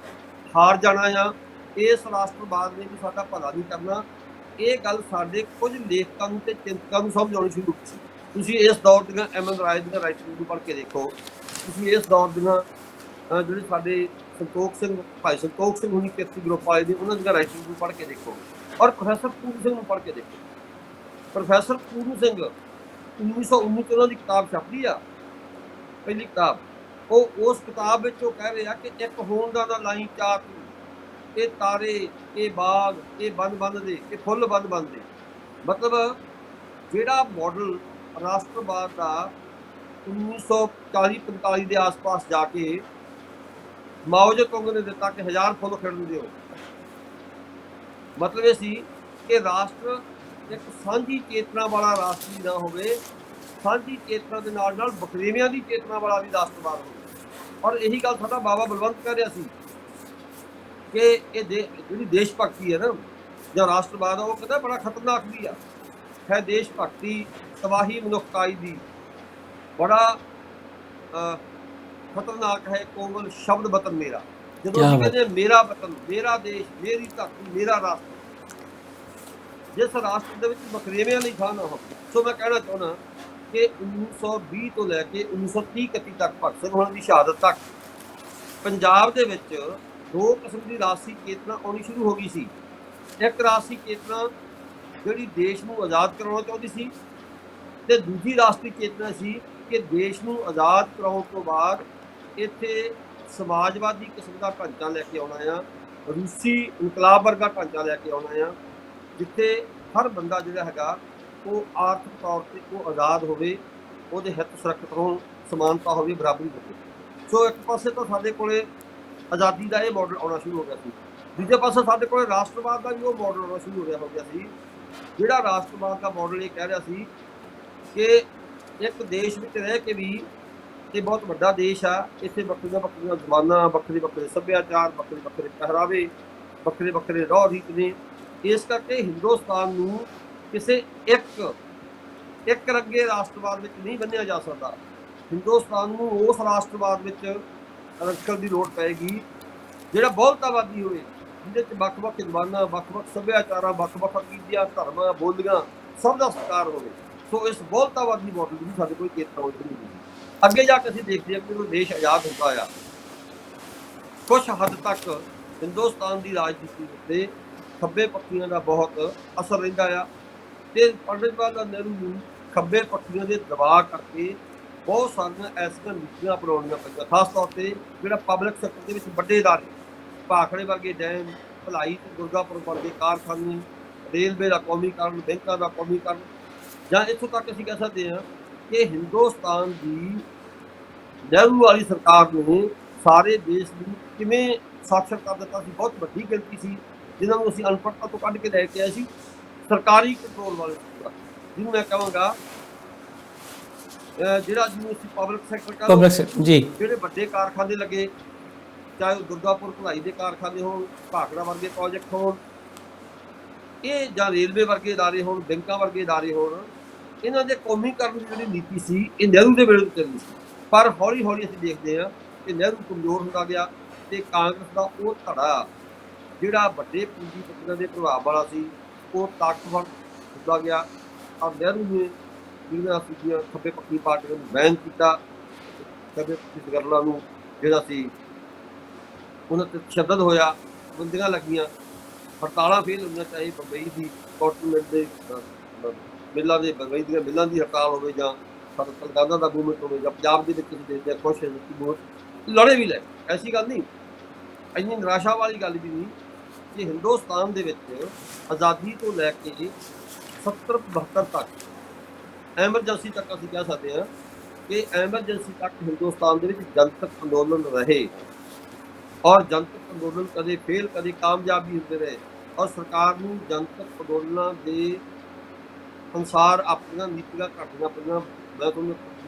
ਹਾਰ ਜਾਣਾ ਆ, ਇਸ ਰਾਸ਼ਟਰਵਾਦ ਨੇ ਵੀ ਸਾਡਾ ਭਲਾ ਨਹੀਂ ਕਰਨਾ। ਇਹ ਗੱਲ ਸਾਡੇ ਕੁਝ ਲੇਖਕਾਂ ਨੂੰ ਤੇ ਚਿੰਤਕਾਂ ਨੂੰ ਸਮਝ ਆਉਣੀ ਸ਼ੁਰੂ ਕੀਤੀ। ਤੁਸੀਂ ਇਸ ਦੌਰ ਦੀਆਂ ਐਮ ਰਾਏ ਦੀਆਂ ਰਾਈਟਿੰਗ ਨੂੰ ਪੜ੍ਹ ਕੇ ਦੇਖੋ, ਤੁਸੀਂ ਇਸ ਦੌਰ ਦੀਆਂ ਜਿਹੜੇ ਸਾਡੇ ਭਾਈ ਸੰਤੋਖ ਸਿੰਘ ਹੁਣੀ ਕਿਰਤੀ ਗਰੁੱਪ ਵਾਲੇ ਨੇ ਉਹਨਾਂ ਦੀਆਂ ਰਾਈਟਿੰਗ ਨੂੰ ਪੜ੍ਹ ਕੇ ਦੇਖੋ, ਔਰ ਪ੍ਰੋਫੈਸਰ ਪੂਰਨ ਸਿੰਘ ਨੂੰ ਪੜ੍ਹ ਕੇ ਦੇਖੋ। ਪ੍ਰੋਫੈਸਰ ਪੂਰਨ ਸਿੰਘ 1919 ਚ ਉਹਨਾਂ ਦੀ ਕਿਤਾਬ ਛਪਦੀ ਆ, ਪਹਿਲੀ ਕਿਤਾਬ। ਉਹ ਉਸ ਕਿਤਾਬ ਵਿੱਚ ਉਹ ਕਹਿ ਰਹੇ ਆ ਕਿ ਇੱਕ ਹੋਣ ਦਾ ਲਾਈ ਚਾਰ ਤੂੰ, ਇਹ ਤਾਰੇ, ਇਹ ਬਾਗ, ਇਹ ਬੰਦ ਦੇ, ਇਹ ਫੁੱਲ ਬੰਦ ਦੇ। ਮਤਲਬ ਜਿਹੜਾ ਮਾਡਲ ਰਾਸ਼ਟਰਵਾਦ ਦਾ 1940-45 ਦੇ ਆਸ-ਪਾਸ ਜਾ ਕੇ ਮਾਓ ਜੇ ਤੁੰਗ ਨੇ ਦਿੱਤਾ ਕਿ 1000 ਫੁੱਲ ਖਿੜਨ ਦਿਓ, ਮਤਲਬ ਇਹ ਸੀ ਕਿ ਰਾਸ਼ਟਰ ਇੱਕ ਸਾਂਝੀ ਚੇਤਨਾ ਵਾਲਾ ਰਾਸ਼ਟਰ ਨਾ ਹੋਵੇ, ਸਾਂਝੀ ਚੇਤਨਾ ਦੇ ਨਾਲ ਨਾਲ ਵਖਰੇਵਿਆਂ ਦੀ ਚੇਤਨਾ ਵਾਲਾ ਵੀ ਰਾਸ਼ਟਰਵਾਦ ਹੋਵੇ। ਔਰ ਇਹੀ ਗੱਲ ਸਾਡਾ ਬਾਬਾ ਬਲਵੰਤ ਕਹਿ ਰਿਹਾ ਸੀ ਕਿ ਇਹ ਜਿਹੜੀ ਦੇਸ਼ ਭਗਤੀ ਹੈ ਨਾ ਜਾਂ ਰਾਸ਼ਟਰਵਾਦ ਆ, ਉਹ ਕਹਿੰਦਾ ਬੜਾ ਖਤਰਨਾਕ ਵੀ ਹੈ ਦੇਸ਼ ਭਗਤੀ ਤਬਾਹੀ ਮਨੁੱਖਤਾਈ ਦੀ, ਬੜਾ ਖਤਰਨਾਕ ਹੈ ਕੋਮਲ ਸ਼ਬਦ ਵਤਨ ਮੇਰਾ। ਜਦੋਂ ਅਸੀਂ ਕਹਿੰਦੇ ਮੇਰਾ ਵਤਨ, ਮੇਰਾ ਦੇਸ਼, ਮੇਰੀ ਧਰਤੀ, ਮੇਰਾ ਰਾਸ਼ਟਰ, ਜਿਸ ਰਾਸ਼ਟਰ ਦੇ ਵਿੱਚ ਵਖਰੇਵਿਆਂ ਲਈ ਥਾਂ ਨਾ ਹੋਵੇ। ਸੋ ਮੈਂ ਕਹਿਣਾ ਚਾਹੁੰਦਾ ਕਿ 1920 ਤੋਂ ਲੈ ਕੇ 1930-31 ਤੱਕ ਭਗਤ ਸਿੰਘ ਹੋਰਾਂ ਦੀ ਸ਼ਹਾਦਤ ਤੱਕ ਪੰਜਾਬ ਦੇ ਵਿੱਚ ਦੋ ਕਿਸਮ ਦੀ ਰਾਜਸੀ ਚੇਤਨਾ ਆਉਣੀ ਸ਼ੁਰੂ ਹੋ ਗਈ ਸੀ। ਇੱਕ ਰਾਜਸੀ ਚੇਤਨਾ ਜਿਹੜੀ ਦੇਸ਼ ਨੂੰ ਆਜ਼ਾਦ ਕਰਾਉਣਾ ਚਾਹੁੰਦੀ ਸੀ, ਤੇ ਦੂਜੀ ਰਾਸ਼ਟਰੀ ਚੇਤਨਾ ਸੀ ਕਿ ਦੇਸ਼ ਨੂੰ ਆਜ਼ਾਦ ਕਰਾਉਣ ਤੋਂ ਬਾਅਦ ਇੱਥੇ ਸਮਾਜਵਾਦੀ ਕਿਸਮ ਦਾ ਢਾਂਚਾ ਲੈ ਕੇ ਆਉਣਾ ਆ, ਰੂਸੀ ਇਨਕਲਾਬ ਵਰਗਾ ਢਾਂਚਾ ਲੈ ਕੇ ਆਉਣਾ ਆ, ਜਿੱਥੇ ਹਰ ਬੰਦਾ ਜਿਹੜਾ ਹੈਗਾ ਉਹ ਆਰਥਿਕ ਤੌਰ 'ਤੇ ਉਹ ਆਜ਼ਾਦ ਹੋਵੇ, ਉਹਦੇ ਹਿੱਤ ਸੁਰੱਖਿਅਤ ਹੋਣ, ਸਮਾਨਤਾ ਹੋਵੇ, ਬਰਾਬਰੀ ਹੋਵੇ। ਸੋ ਇੱਕ ਪਾਸੇ ਤਾਂ ਸਾਡੇ ਕੋਲੇ ਆਜ਼ਾਦੀ ਦਾ ਇਹ ਮਾਡਲ ਆਉਣਾ ਸ਼ੁਰੂ ਹੋ ਗਿਆ ਸੀ, ਦੂਜੇ ਪਾਸੇ ਸਾਡੇ ਕੋਲ ਰਾਸ਼ਟਰਵਾਦ ਦਾ ਵੀ ਉਹ ਮਾਡਲ ਆਉਣਾ ਸ਼ੁਰੂ ਹੋ ਗਿਆ ਸੀ, ਜਿਹੜਾ ਰਾਸ਼ਟਰਵਾਦ ਦਾ ਮਾਡਲ ਇਹ ਕਹਿ ਰਿਹਾ ਸੀ ਕਿ ਇੱਕ ਦੇਸ਼ ਵਿੱਚ ਰਹਿ ਕੇ ਵੀ, ਇਹ ਬਹੁਤ ਵੱਡਾ ਦੇਸ਼ ਆ, ਇੱਥੇ ਵੱਖਰੀਆਂ ਵੱਖਰੀਆਂ ਜ਼ਬਾਨਾਂ, ਵੱਖਰੇ ਵੱਖਰੇ ਸੱਭਿਆਚਾਰ, ਵੱਖਰੇ ਵੱਖਰੇ ਪਹਿਰਾਵੇ, ਵੱਖਰੇ ਵੱਖਰੇ ਰਹੁ ਰੀਤ ਨੇ। ਇਸ ਕਰਕੇ ਹਿੰਦੁਸਤਾਨ ਨੂੰ ਕਿਸੇ ਇੱਕ ਰੰਗੇ ਰਾਸ਼ਟਰਵਾਦ ਵਿੱਚ ਨਹੀਂ ਬੰਨ੍ਹਿਆ ਜਾ ਸਕਦਾ। ਹਿੰਦੁਸਤਾਨ ਨੂੰ ਉਸ ਰਾਸ਼ਟਰਵਾਦ ਵਿੱਚ ਰੱਖਣ ਦੀ ਲੋੜ ਪਏਗੀ ਜਿਹੜਾ ਬਹੁਲਤਾਵਾਦੀ ਹੋਵੇ, ਜਿਹਦੇ 'ਚ ਵੱਖ-ਵੱਖ ਜ਼ਬਾਨਾਂ, ਵੱਖ-ਵੱਖ ਸੱਭਿਆਚਾਰਾਂ, ਵੱਖ-ਵੱਖ ਅਕੀਦਿਆਂ, ਧਰਮਾਂ, ਬੋਲੀਆਂ ਸਭ ਦਾ ਸਤਿਕਾਰ ਹੋਵੇ। ਸੋ ਇਸ ਬਹੁਲਤਾਵਾਦੀ ਮਾਡਲ ਦੀ ਸਾਡੇ ਕੋਲ ਚੇਤਨਾ ਹੋਣੀ ਚਾਹੀਦੀ ਹੈ। ਅੱਗੇ ਜਾ ਕੇ ਅਸੀਂ ਦੇਖਦੇ ਹਾਂ ਕਿ ਜਦੋਂ ਦੇਸ਼ ਆਜ਼ਾਦ ਹੁੰਦਾ ਆ, ਕੁਛ ਹੱਦ ਤੱਕ ਹਿੰਦੁਸਤਾਨ ਦੀ ਰਾਜਨੀਤੀ ਉੱਤੇ ਖੱਬੇ ਪੱਖੀਆਂ ਦਾ ਬਹੁਤ ਅਸਰ ਰਹਿੰਦਾ ਆ, ਤੇ ਪੰਡਿਤ ਜਵਾਹਰ ਲਾਲ ਨਹਿਰੂ ਨੂੰ ਖੱਬੇ ਪੱਖੀਆਂ ਦੇ ਦਬਾਅ ਕਰਕੇ ਬਹੁਤ ਸਾਰੀਆਂ ਐਸੀਆਂ ਨੀਤੀਆਂ ਅਪਣਾਉਣੀਆਂ ਪਈਆਂ, ਖਾਸ ਤੌਰ 'ਤੇ ਜਿਹੜਾ ਪਬਲਿਕ ਸੈਕਟਰ ਦੇ ਵਿੱਚ ਵੱਡੇ ਅਦਾਰੇ, ਭਾਖੜੇ ਵਰਗੇ ਡੈਮ, ਭਲਾਈ ਤੇ ਦੁਰਗਾਪੁਰ ਵਰਗੇ ਕਾਰਖਾਨੇ, ਰੇਲਵੇ ਦਾ ਕੌਮੀਕਰਨ, ਬੈਂਕਾਂ ਦਾ ਕੌਮੀਕਰਨ, ਜਾਂ ਇੱਥੋਂ ਤੱਕ ਅਸੀਂ ਕਹਿ ਸਕਦੇ ਹਾਂ ਕਿ ਹਿੰਦੁਸਤਾਨ ਦੀ ਨਹਿਰੂ ਵਾਲੀ ਸਰਕਾਰ ਨੇ ਸਾਰੇ ਦੇਸ਼ ਨੂੰ ਕਿਵੇਂ ਸਾਖਰ ਕਰ ਦਿੱਤਾ ਸੀ। ਬਹੁਤ ਵੱਡੀ ਗਿਣਤੀ ਸੀ ਜਿਨ੍ਹਾਂ ਨੂੰ ਅਸੀਂ ਅਨਪੜ੍ਹਤਾ ਤੋਂ ਕੱਢ ਕੇ ਲੈ ਕੇ ਆਏ ਸੀ ਸਰਕਾਰੀ ਕੰਟਰੋਲ ਵਾਲੇ, ਜਿਹਨੂੰ ਮੈਂ ਕਹਾਂਗਾ ਜਿਹੜਾ ਜਿਹਨੂੰ ਅਸੀਂ ਪਬਲਿਕ ਸੈਕਟਰ ਕਹਿੰਦੇ ਜੀ, ਜਿਹੜੇ ਵੱਡੇ ਕਾਰਖਾਨੇ ਲੱਗੇ, ਚਾਹੇ ਉਹ ਦੁਰਗਾਪੁਰ ਭਲਾਈ ਦੇ ਕਾਰਖਾਨੇ ਹੋਣ, ਭਾਖੜਾ ਵਰਗੇ ਪ੍ਰੋਜੈਕਟ ਹੋਣ, ਇਹ ਜਾਂ ਰੇਲਵੇ ਵਰਗੇ ਅਦਾਰੇ ਹੋਣ, ਬੈਂਕਾਂ ਵਰਗੇ ਅਦਾਰੇ ਹੋਣ, ਇਹਨਾਂ ਦੇ ਕੌਮੀਕਰਨ ਦੀ ਜਿਹੜੀ ਨੀਤੀ ਸੀ ਇਹ ਨਹਿਰੂ ਦੇ ਵੇਲੇ ਚੱਲੀ ਸੀ। ਪਰ ਹੌਲੀ ਹੌਲੀ ਅਸੀਂ ਦੇਖਦੇ ਹਾਂ ਕਿ ਨਹਿਰੂ ਕਮਜ਼ੋਰ ਹੁੰਦਾ ਗਿਆ ਤੇ ਕਾਂਗਰਸ ਦਾ ਉਹ ਧੜਾ ਜਿਹੜਾ ਵੱਡੇ ਪੂੰਜੀਪਤੀਆਂ ਦੇ ਪ੍ਰਭਾਵ ਵਾਲਾ ਸੀ ਉਹ ਤਾਕਤਵਰ ਹੁੰਦਾ ਗਿਆ। ਔਰ ਨਹਿਰੂ ਨੇ ਜਿਹੜੀਆਂ ਸੀਗੀਆਂ ਖੱਬੇ ਪੱਖੀ ਪਾਰਟੀਆਂ ਨੂੰ ਬੈਨ ਕੀਤਾ, ਖੱਬੇ ਪੱਖੀ ਗੱਲਾਂ ਨੂੰ ਜਿਹੜਾ ਸੀ ਉਹਨਾਂ 'ਤੇ ਤਸ਼ੱਦਦ ਹੋਇਆ, ਬੰਦੀਆਂ ਲੱਗੀਆਂ, ਹੜਤਾਲਾਂ ਫੇਲ ਹੋਈਆਂ, ਚਾਹੇ ਬੰਬਈ ਦੀ ਕਾਟਨ ਦੇ ਮਿੱਲਾਂ ਦੇ, ਬੰਬਈ ਦੀਆਂ ਮਿੱਲਾਂ ਦੀ ਹੜਤਾਲ ਹੋਵੇ, ਜਾਂ ਕਲਕੱਤਾ ਦਾ ਮੂਵਮੈਂਟ ਹੋਵੇ, ਜਾਂ ਪੰਜਾਬ ਦੇ ਵਿੱਚ ਤੁਸੀਂ ਦੇਖਦੇ ਖੁਸ਼ ਲੜੇ ਵੀ ਲੈ, ਐਸੀ ਗੱਲ ਨਹੀਂ, ਇੰਨੀ ਨਿਰਾਸ਼ਾ ਵਾਲੀ ਗੱਲ ਵੀ ਨਹੀਂ ਕਿ ਹਿੰਦੁਸਤਾਨ ਦੇ ਵਿੱਚ ਆਜ਼ਾਦੀ ਤੋਂ ਲੈ ਕੇ 70-72 ਤੱਕ, ਐਮਰਜੈਂਸੀ ਤੱਕ ਅਸੀਂ ਕਹਿ ਸਕਦੇ ਹਾਂ ਕਿ ਐਮਰਜੈਂਸੀ ਤੱਕ ਹਿੰਦੁਸਤਾਨ ਦੇ ਵਿੱਚ ਜਨਤਕ ਅੰਦੋਲਨ ਰਹੇ, ਔਰ ਜਨਤਕ ਅੰਦੋਲਨ ਕਦੇ ਫੇਲ ਕਦੇ ਕਾਮਯਾਬ ਵੀ ਹੁੰਦੇ ਰਹੇ, ਔਰ ਸਰਕਾਰ ਨੂੰ ਜਨਤਕ ਅੰਦੋਲਨਾਂ ਦੇ ਅਨੁਸਾਰ ਆਪਣੀਆਂ ਨੀਤੀਆਂ ਘੜਨੀਆਂ ਪਈਆਂ। ਮੈਂ ਤੁਹਾਨੂੰ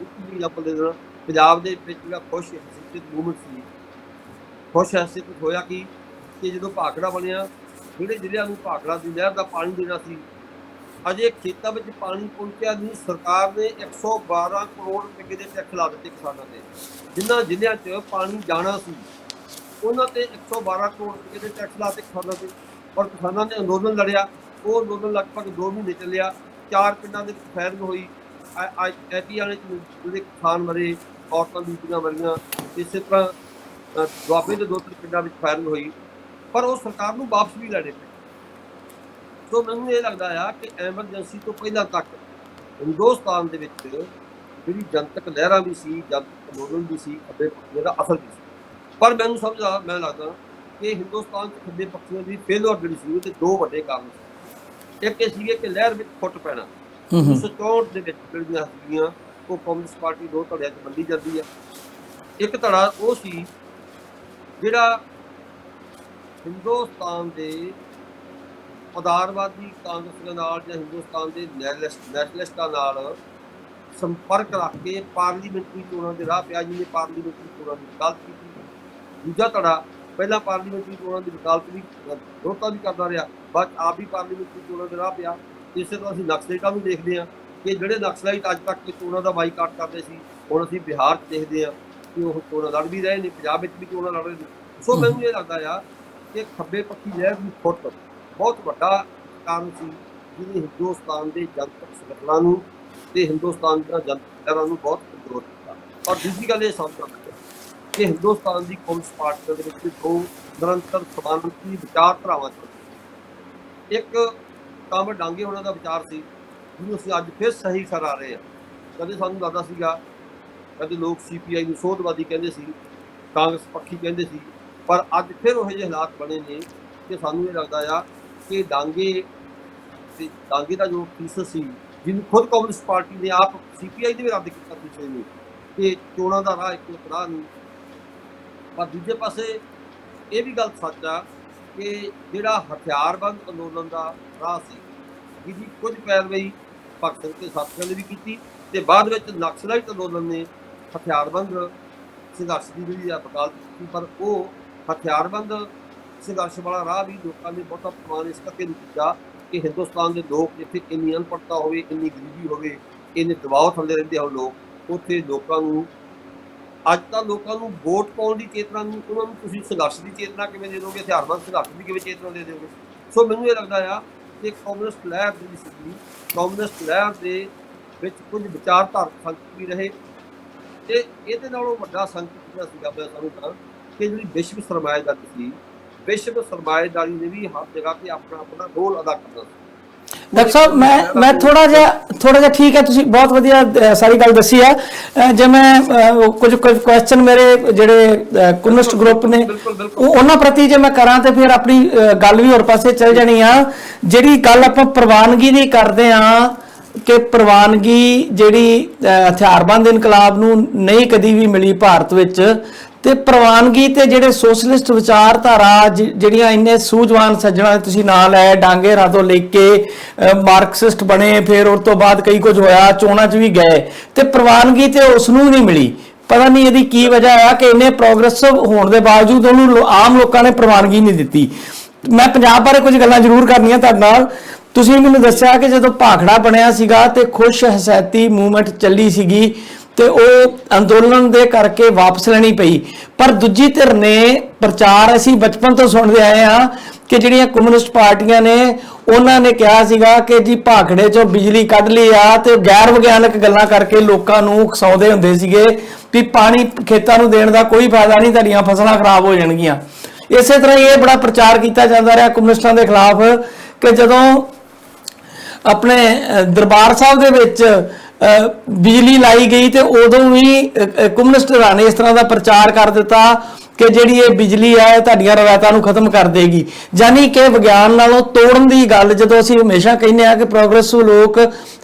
ਐਗਜ਼ਾਮਪਲ ਦੇ ਦੇਣਾ, ਪੰਜਾਬ ਦੇ ਵਿੱਚ ਜਿਹੜਾ ਖੁਸ਼ ਹੈਸੀਅਤ ਮੂਵਮੈਂਟ ਸੀ, ਖੁਸ਼ ਹੈਸੀਅਤ ਹੋਇਆ ਕਿ ਜਦੋਂ ਭਾਖੜਾ ਬਣਿਆ, ਜਿਹੜੇ ਜ਼ਿਲ੍ਹਿਆਂ ਨੂੰ ਭਾਖੜਾ ਦੀ ਨਹਿਰ ਦਾ ਪਾਣੀ ਦੇਣਾ ਸੀ, ਅਜੇ ਖੇਤਾਂ ਵਿੱਚ ਪਾਣੀ ਪਹੁੰਚਿਆ ਨਹੀਂ, ਸਰਕਾਰ ਨੇ 112 ਕਰੋੜ ਰੁਪਏ ਦੇ ਟੈਕਸ ਲਾ ਦਿੱਤੇ ਕਿਸਾਨਾਂ ਦੇ। ਜਿਨ੍ਹਾਂ ਜ਼ਿਲ੍ਹਿਆਂ 'ਚ ਪਾਣੀ ਜਾਣਾ ਸੀ ਉਹਨਾਂ 'ਤੇ 112 ਕਰੋੜ ਰੁਪਏ ਦੇ ਟੈਕਸ ਲਾ ਦਿੱਤੇ ਕਿਸਾਨਾਂ 'ਤੇ, ਔਰ ਕਿਸਾਨਾਂ ਨੇ ਅੰਦੋਲਨ ਲੜਿਆ। ਉਹ ਅੰਦੋਲਨ ਲਗਭਗ 2 ਮਹੀਨੇ ਚੱਲਿਆ, 4 ਪਿੰਡਾਂ ਦੇ ਵਿੱਚ ਫਾਇਰਿੰਗ ਹੋਈ, ਐਪੀ ਵਾਲੇ 'ਚ ਜਿਹੜੇ ਕਿਸਾਨ ਮਰੇ, ਔਰਤਾਂ ਬੀਬੀਆਂ ਮਰੀਆਂ, ਇਸੇ ਤਰ੍ਹਾਂ ਦੁਆਬੇ ਦੇ 2-3 ਪਿੰਡਾਂ ਵਿੱਚ ਫਾਇਰਿੰਗ ਹੋਈ, ਪਰ ਉਹ ਸਰਕਾਰ ਨੂੰ ਵਾਪਸ ਵੀ ਲੈਣੇ ਪਏ। ਸੋ ਮੈਨੂੰ ਇਹ ਲੱਗਦਾ ਆ ਕਿ ਐਮਰਜੈਂਸੀ ਤੋਂ ਪਹਿਲਾਂ ਤੱਕ ਹਿੰਦੁਸਤਾਨ ਦੇ ਵਿੱਚ ਜਿਹੜੀ ਜਨਤਕ ਲਹਿਰਾਂ ਵੀ ਸੀ, ਜਨਤਕ ਅੰਦੋਲਨ ਵੀ ਸੀ, ਖੱਬੇ ਪੱਖੀਆਂ ਦਾ ਅਸਰ ਵੀ ਸੀ। ਪਰ ਮੈਨੂੰ ਮੈਨੂੰ ਲੱਗਦਾ ਕਿ ਹਿੰਦੁਸਤਾਨ 'ਚ ਖੱਬੇ ਪੱਖੀਆਂ ਦੀ ਫੇਲਰ ਜਿਹੜੀ ਸੀ ਉਹਦੇ 2 ਵੱਡੇ ਕਾਰਨ ਸੀ। ਇੱਕ ਇਹ ਸੀਗੇ ਕਿ ਲਹਿਰ ਵਿੱਚ ਫੁੱਟ ਪੈਣਾ। 1964 ਦੇ ਵਿੱਚ ਜਿਹੜੀਆਂ ਸੀਗੀਆਂ ਉਹ ਕਾਂਗਰਸ ਪਾਰਟੀ 2 ਧੜਿਆਂ 'ਚ ਵੰਡੀ ਜਾਂਦੀ ਆ। ਇੱਕ ਧੜਾ ਉਹ ਸੀ ਜਿਹੜਾ ਹਿੰਦੁਸਤਾਨ ਦੇ ਉਦਾਰਵਾਦੀ ਕਾਂਗਰਸ ਦੇ ਨਾਲ ਜਾਂ ਹਿੰਦੁਸਤਾਨ ਦੇ ਨੈਸ਼ਨਲਿਸਟਾਂ ਨਾਲ ਸੰਪਰਕ ਰੱਖ ਕੇ ਪਾਰਲੀਮੈਂਟਰੀ ਚੋਣਾਂ ਦੇ ਰਾਹ ਪਿਆ, ਜਿਹਨੇ ਪਾਰਲੀਮੈਂਟਰੀ ਚੋਣਾਂ ਦੀ ਵਕਾਲਤ ਕੀਤੀ। ਦੂਜਾ ਧੜਾ ਪਹਿਲਾਂ ਪਾਰਲੀਮੈਂਟਰੀ ਚੋਣਾਂ ਦੀ ਵਕਾਲਤ ਵੀ ਵਿਰੋਧਤਾ ਵੀ ਕਰਦਾ ਰਿਹਾ, ਬਾਅਦ ਆਪ ਵੀ ਪਾਰਲੀਮੈਂਟਰੀ ਚੋਣਾਂ ਦੇ ਰਾਹ ਪਿਆ। ਇਸੇ ਤਰ੍ਹਾਂ ਅਸੀਂ ਨਕਸਲਾਈਟਾਂ ਨੂੰ ਦੇਖਦੇ ਹਾਂ ਕਿ ਜਿਹੜੇ ਨਕਸਲਾਈਟ ਅੱਜ ਤੱਕ ਚੋਣਾਂ ਦਾ ਬਾਈਕਾਟ ਕਰਦੇ ਸੀ, ਹੁਣ ਅਸੀਂ ਬਿਹਾਰ 'ਚ ਦੇਖਦੇ ਹਾਂ ਕਿ ਉਹ ਚੋਣਾਂ ਲੜ ਵੀ ਰਹੇ ਨੇ, ਪੰਜਾਬ ਵਿੱਚ ਵੀ ਚੋਣਾਂ ਲੜ ਰਹੇ ਨੇ। ਸੋ ਮੈਨੂੰ ਇਹ ਲੱਗਦਾ ਆ ਕਿ ਖੱਬੇ ਪੱਖੀ ਲਹਿਰ ਦੀ ਫੁੱਟ ਬਹੁਤ ਵੱਡਾ ਕਾਰਨ ਸੀ, ਜਿਹਨੇ ਹਿੰਦੁਸਤਾਨ ਦੇ ਜਨਤਕ ਸੰਗਠਨਾਂ ਨੂੰ ਤੇ ਹਿੰਦੁਸਤਾਨ ਦੀਆਂ ਜਨਤਕ ਲਹਿਰਾਂ ਨੂੰ ਬਹੁਤ ਕਮਜ਼ੋਰ ਕੀਤਾ। ਔਰ ਦੂਜੀ ਗੱਲ ਇਹ ਸਮਝਣਾ ਕਿ ਹਿੰਦੁਸਤਾਨ ਦੀ ਕਮਿਊਨਿਸਟ ਪਾਰਟੀ ਦੇ ਵਿੱਚ ਦੋ ਨਿਰੰਤਰ ਸਮਾਨਤੀ ਵਿਚਾਰਧਾਰਾਵਾਂ ਚੱਲਦੀਆਂ। ਇੱਕ ਕਾਮਰ ਡਾਂਗੇ ਉਹਨਾਂ ਦਾ ਵਿਚਾਰ ਸੀ, ਜਿਹਨੂੰ ਅਸੀਂ ਅੱਜ ਫਿਰ ਸਹੀ ਸਰਾ ਰਹੇ ਹਾਂ। ਕਦੇ ਸਾਨੂੰ ਲੱਗਦਾ ਸੀਗਾ, ਕਦੇ ਲੋਕ CPI ਨੂੰ ਸੋਧਵਾਦੀ ਕਹਿੰਦੇ ਸੀ, ਕਾਂਗਰਸ ਪੱਖੀ ਕਹਿੰਦੇ ਸੀ, ਪਰ ਅੱਜ ਫਿਰ ਉਹੋ ਜਿਹੇ ਹਾਲਾਤ ਬਣੇ ਨੇ ਕਿ ਸਾਨੂੰ ਇਹ ਲੱਗਦਾ ਆ ਕਿ ਡਾਂਗੇ ਦਾ ਜੋ ਥੀਸਿਸ ਸੀ, ਜਿਹਨੂੰ ਖੁਦ ਕਮਿਊਨਿਸਟ ਪਾਰਟੀ ਨੇ ਆਪ CPI ਨੇ ਵੀ ਰੱਦ ਕੀਤਾ ਪਿਛਲੇ ਨੂੰ, ਕਿ ਚੋਣਾਂ ਦਾ ਰਾਹ ਇੱਕੋ ਰਾਹ ਨਹੀਂ। ਪਰ ਦੂਜੇ ਪਾਸੇ ਇਹ ਵੀ ਗੱਲ ਸੱਚ ਆ ਕਿ ਜਿਹੜਾ ਹਥਿਆਰਬੰਦ ਅੰਦੋਲਨ ਦਾ ਰਾਹ ਸੀ, ਜਿਹਦੀ ਕੁਝ ਪੈਰਵਾਈ ਭਗਤ ਸਿੰਘ ਤੇ ਸਾਥੀਆਂ ਨੇ ਵੀ ਕੀਤੀ, ਤੇ ਬਾਅਦ ਵਿੱਚ ਨਕਸਲਾਈਟ ਅੰਦੋਲਨ ਨੇ ਹਥਿਆਰਬੰਦ ਸੰਘਰਸ਼ ਦੀ ਜਿਹੜੀ ਆ ਵਕਾਲਤ ਕੀਤੀ। ਪਰ ਉਹ ਹਥਿਆਰਬੰਦ ਸੰਘਰਸ਼ ਵਾਲਾ ਰਾਹ ਵੀ ਲੋਕਾਂ ਨੇ ਬਹੁਤਾ ਪ੍ਰਮਾਣ ਇਸ ਕਰਕੇ ਨਹੀਂ ਕੀਤਾ ਕਿ ਹਿੰਦੁਸਤਾਨ ਦੇ ਲੋਕ ਜਿੱਥੇ ਇੰਨੀ ਅਨਪੜ੍ਹਤਾ ਹੋਵੇ, ਇੰਨੀ ਗਰੀਬੀ ਹੋਵੇ, ਇੰਨੇ ਦਬਾਅ ਥੱਲੇ ਰਹਿੰਦੇ ਹੋਣ ਲੋਕ, ਉੱਥੇ ਲੋਕਾਂ ਨੂੰ ਅੱਜ ਤਾਂ ਲੋਕਾਂ ਨੂੰ ਵੋਟ ਪਾਉਣ ਦੀ ਚੇਤਨਾ ਨੂੰ, ਉਹਨਾਂ ਨੂੰ ਤੁਸੀਂ ਸੰਘਰਸ਼ ਦੀ ਚੇਤਨਾ ਕਿਵੇਂ ਦੇ ਦੋਗੇ, ਹਥਿਆਰਬੰਦ ਸੰਘਰਸ਼ ਦੀ ਕਿਵੇਂ ਚੇਤਨਾ ਦੇ ਦਿਓਗੇ। ਸੋ ਮੈਨੂੰ ਇਹ ਲੱਗਦਾ ਆ ਕਿ ਕਮਿਊਨਿਸਟ ਲਹਿਰ ਜਿਹੜੀ ਸੀਗੀ, ਕਮਿਊਨਿਸਟ ਲਹਿਰ ਦੇ ਵਿੱਚ ਕੁਝ ਵਿਚਾਰਧਾਰਕ ਸੰਕਟ ਵੀ ਰਹੇ, ਤੇ ਇਹਦੇ ਨਾਲੋਂ ਵੱਡਾ ਸੰਕਟ ਜਿਹੜਾ ਸੀਗਾ ਮੈਂ ਸਾਨੂੰ ਤਾਂ ਕਿ ਜਿਹੜੀ ਵਿਸ਼ਵ ਸਰਮਾਏਦਾਰੀ ਸੀ, ਵਿਸ਼ਵ ਸਰਮਾਏਦਾਰੀ ਨੇ ਵੀ ਹਰ ਜਗ੍ਹਾ ਤੇ ਆਪਣਾ ਆਪਣਾ ਰੋਲ ਅਦਾ ਕਰਨਾ ਸੀ। ਡਾਕਟਰ ਸਾਹਿਬ ਮੈਂ ਥੋੜਾ ਜਿਹਾ ਠੀਕ ਹੈ, ਤੁਸੀਂ ਬਹੁਤ ਵਧੀਆ ਸਾਰੀ ਗੱਲ ਦੱਸੀ ਹੈ। ਜੇ ਮੈਂ ਕੁਝ ਕੁਐਸਚਨ ਮੇਰੇ ਜਿਹੜੇ ਕਮਿਊਨਿਸਟ ਗਰੁੱਪ ਨੇ ਉਹਨਾਂ ਪ੍ਰਤੀ ਜੇ ਮੈਂ ਕਰਾਂ ਤੇ ਫਿਰ ਆਪਣੀ ਗੱਲ ਵੀ ਹੋਰ ਪਾਸੇ ਚੱਲ ਜਾਣੀ ਆ। ਜਿਹੜੀ ਗੱਲ ਆਪਾਂ ਪ੍ਰਵਾਨਗੀ ਦੀ ਕਰਦੇ ਆ ਕਿ ਪ੍ਰਵਾਨਗੀ ਜਿਹੜੀ ਹਥਿਆਰਬੰਦ ਇਨਕਲਾਬ ਨੂੰ ਨਹੀਂ ਕਦੀ ਵੀ ਮਿਲੀ ਭਾਰਤ ਵਿੱਚ, ਤੇ ਪ੍ਰਵਾਨਗੀ ਤੇ ਜਿਹੜੇ ਸੋਸ਼ਲਿਸਟ ਵਿਚਾਰਧਾਰਾ ਜਿਹੜੀਆਂ ਇੰਨੇ ਸੂਝਵਾਨ ਸੱਜਣਾ ਤੁਸੀਂ ਨਾਂ ਲੈ, ਡਾਂਗੇ ਰਾਤੋਂ ਲੈ ਕੇ ਮਾਰਕਸਿਸਟ ਬਣੇ, ਫਿਰ ਉਸ ਤੋਂ ਬਾਅਦ ਕਈ ਕੁਝ ਹੋਇਆ, ਚੋਣਾਂ 'ਚ ਵੀ ਗਏ, ਤੇ ਪ੍ਰਵਾਨਗੀ ਤੇ ਉਸ ਨੂੰ ਨਹੀਂ ਮਿਲੀ। ਪਤਾ ਨਹੀਂ ਇਹਦੀ ਕੀ ਵਜ੍ਹਾ ਆ ਕਿ ਇੰਨੇ ਪ੍ਰੋਗਰੈਸਿਵ ਹੋਣ ਦੇ ਬਾਵਜੂਦ ਉਹਨੂੰ ਆਮ ਲੋਕਾਂ ਨੇ ਪ੍ਰਵਾਨਗੀ ਨਹੀਂ ਦਿੱਤੀ। ਮੈਂ ਪੰਜਾਬ ਬਾਰੇ ਕੁਝ ਗੱਲਾਂ ਜ਼ਰੂਰ ਕਰਨੀਆਂ ਤੁਹਾਡੇ ਨਾਲ। ਤੁਸੀਂ ਮੈਨੂੰ ਦੱਸਿਆ ਕਿ ਜਦੋਂ ਭਾਖੜਾ ਬਣਿਆ ਸੀਗਾ ਤੇ ਖੁਸ਼ ਹਸੈਤੀ ਮੂਵਮੈਂਟ ਚੱਲੀ ਸੀਗੀ, ਤੇ ਉਹ ਅੰਦੋਲਨ ਦੇ ਕਰਕੇ ਵਾਪਸ ਲੈਣੀ ਪਈ। ਪਰ ਦੂਜੀ ਧਿਰ ਨੇ ਪ੍ਰਚਾਰ ਅਸੀਂ ਬਚਪਨ ਤੋਂ ਸੁਣਦੇ ਆਏ ਆ ਕਿ ਜਿਹੜੀਆਂ ਕਮਿਊਨਿਸਟ ਪਾਰਟੀਆਂ ਨੇ ਉਹਨਾਂ ਨੇ ਕਿਹਾ ਸੀਗਾ ਕਿ ਜੀ ਭਾਖੜੇ 'ਚੋਂ ਬਿਜਲੀ ਕੱਢ ਲਈ ਆ, ਤੇ ਗੈਰ ਵਿਗਿਆਨਕ ਗੱਲਾਂ ਕਰਕੇ ਲੋਕਾਂ ਨੂੰ ਉਕਸਾਉਂਦੇ ਹੁੰਦੇ ਸੀਗੇ ਵੀ ਪਾਣੀ ਖੇਤਾਂ ਨੂੰ ਦੇਣ ਦਾ ਕੋਈ ਫਾਇਦਾ ਨਹੀਂ, ਤੁਹਾਡੀਆਂ ਫਸਲਾਂ ਖਰਾਬ ਹੋ ਜਾਣਗੀਆਂ। ਇਸੇ ਤਰ੍ਹਾਂ ਇਹ ਬੜਾ ਪ੍ਰਚਾਰ ਕੀਤਾ ਜਾਂਦਾ ਰਿਹਾ ਕਮਿਊਨਿਸਟਾਂ ਦੇ ਖਿਲਾਫ ਕਿ ਜਦੋਂ ਆਪਣੇ ਦਰਬਾਰ ਸਾਹਿਬ ਦੇ ਵਿੱਚ ਬਿਜਲੀ ਲਾਈ ਗਈ ਤੇ ਉਦੋਂ ਵੀ ਕਮਿਊਨਿਸਟ ਧਿਰਾਂ ਨੇ ਇਸ ਤਰ੍ਹਾਂ ਦਾ ਪ੍ਰਚਾਰ ਕਰ ਦਿੱਤਾ ਕਿ ਜਿਹੜੀ ਇਹ ਬਿਜਲੀ ਹੈ ਤੁਹਾਡੀਆਂ ਰਵਾਇਤਾਂ ਨੂੰ ਖਤਮ ਕਰ ਦੇਗੀ। ਯਾਨੀ ਕਿ ਵਿਗਿਆਨ ਨਾਲੋਂ ਤੋੜਨ ਦੀ ਗੱਲ, ਜਦੋਂ ਅਸੀਂ ਹਮੇਸ਼ਾ ਕਹਿੰਦੇ ਆ ਕਿ ਪ੍ਰੋਗਰੈਸਿਵ ਲੋਕ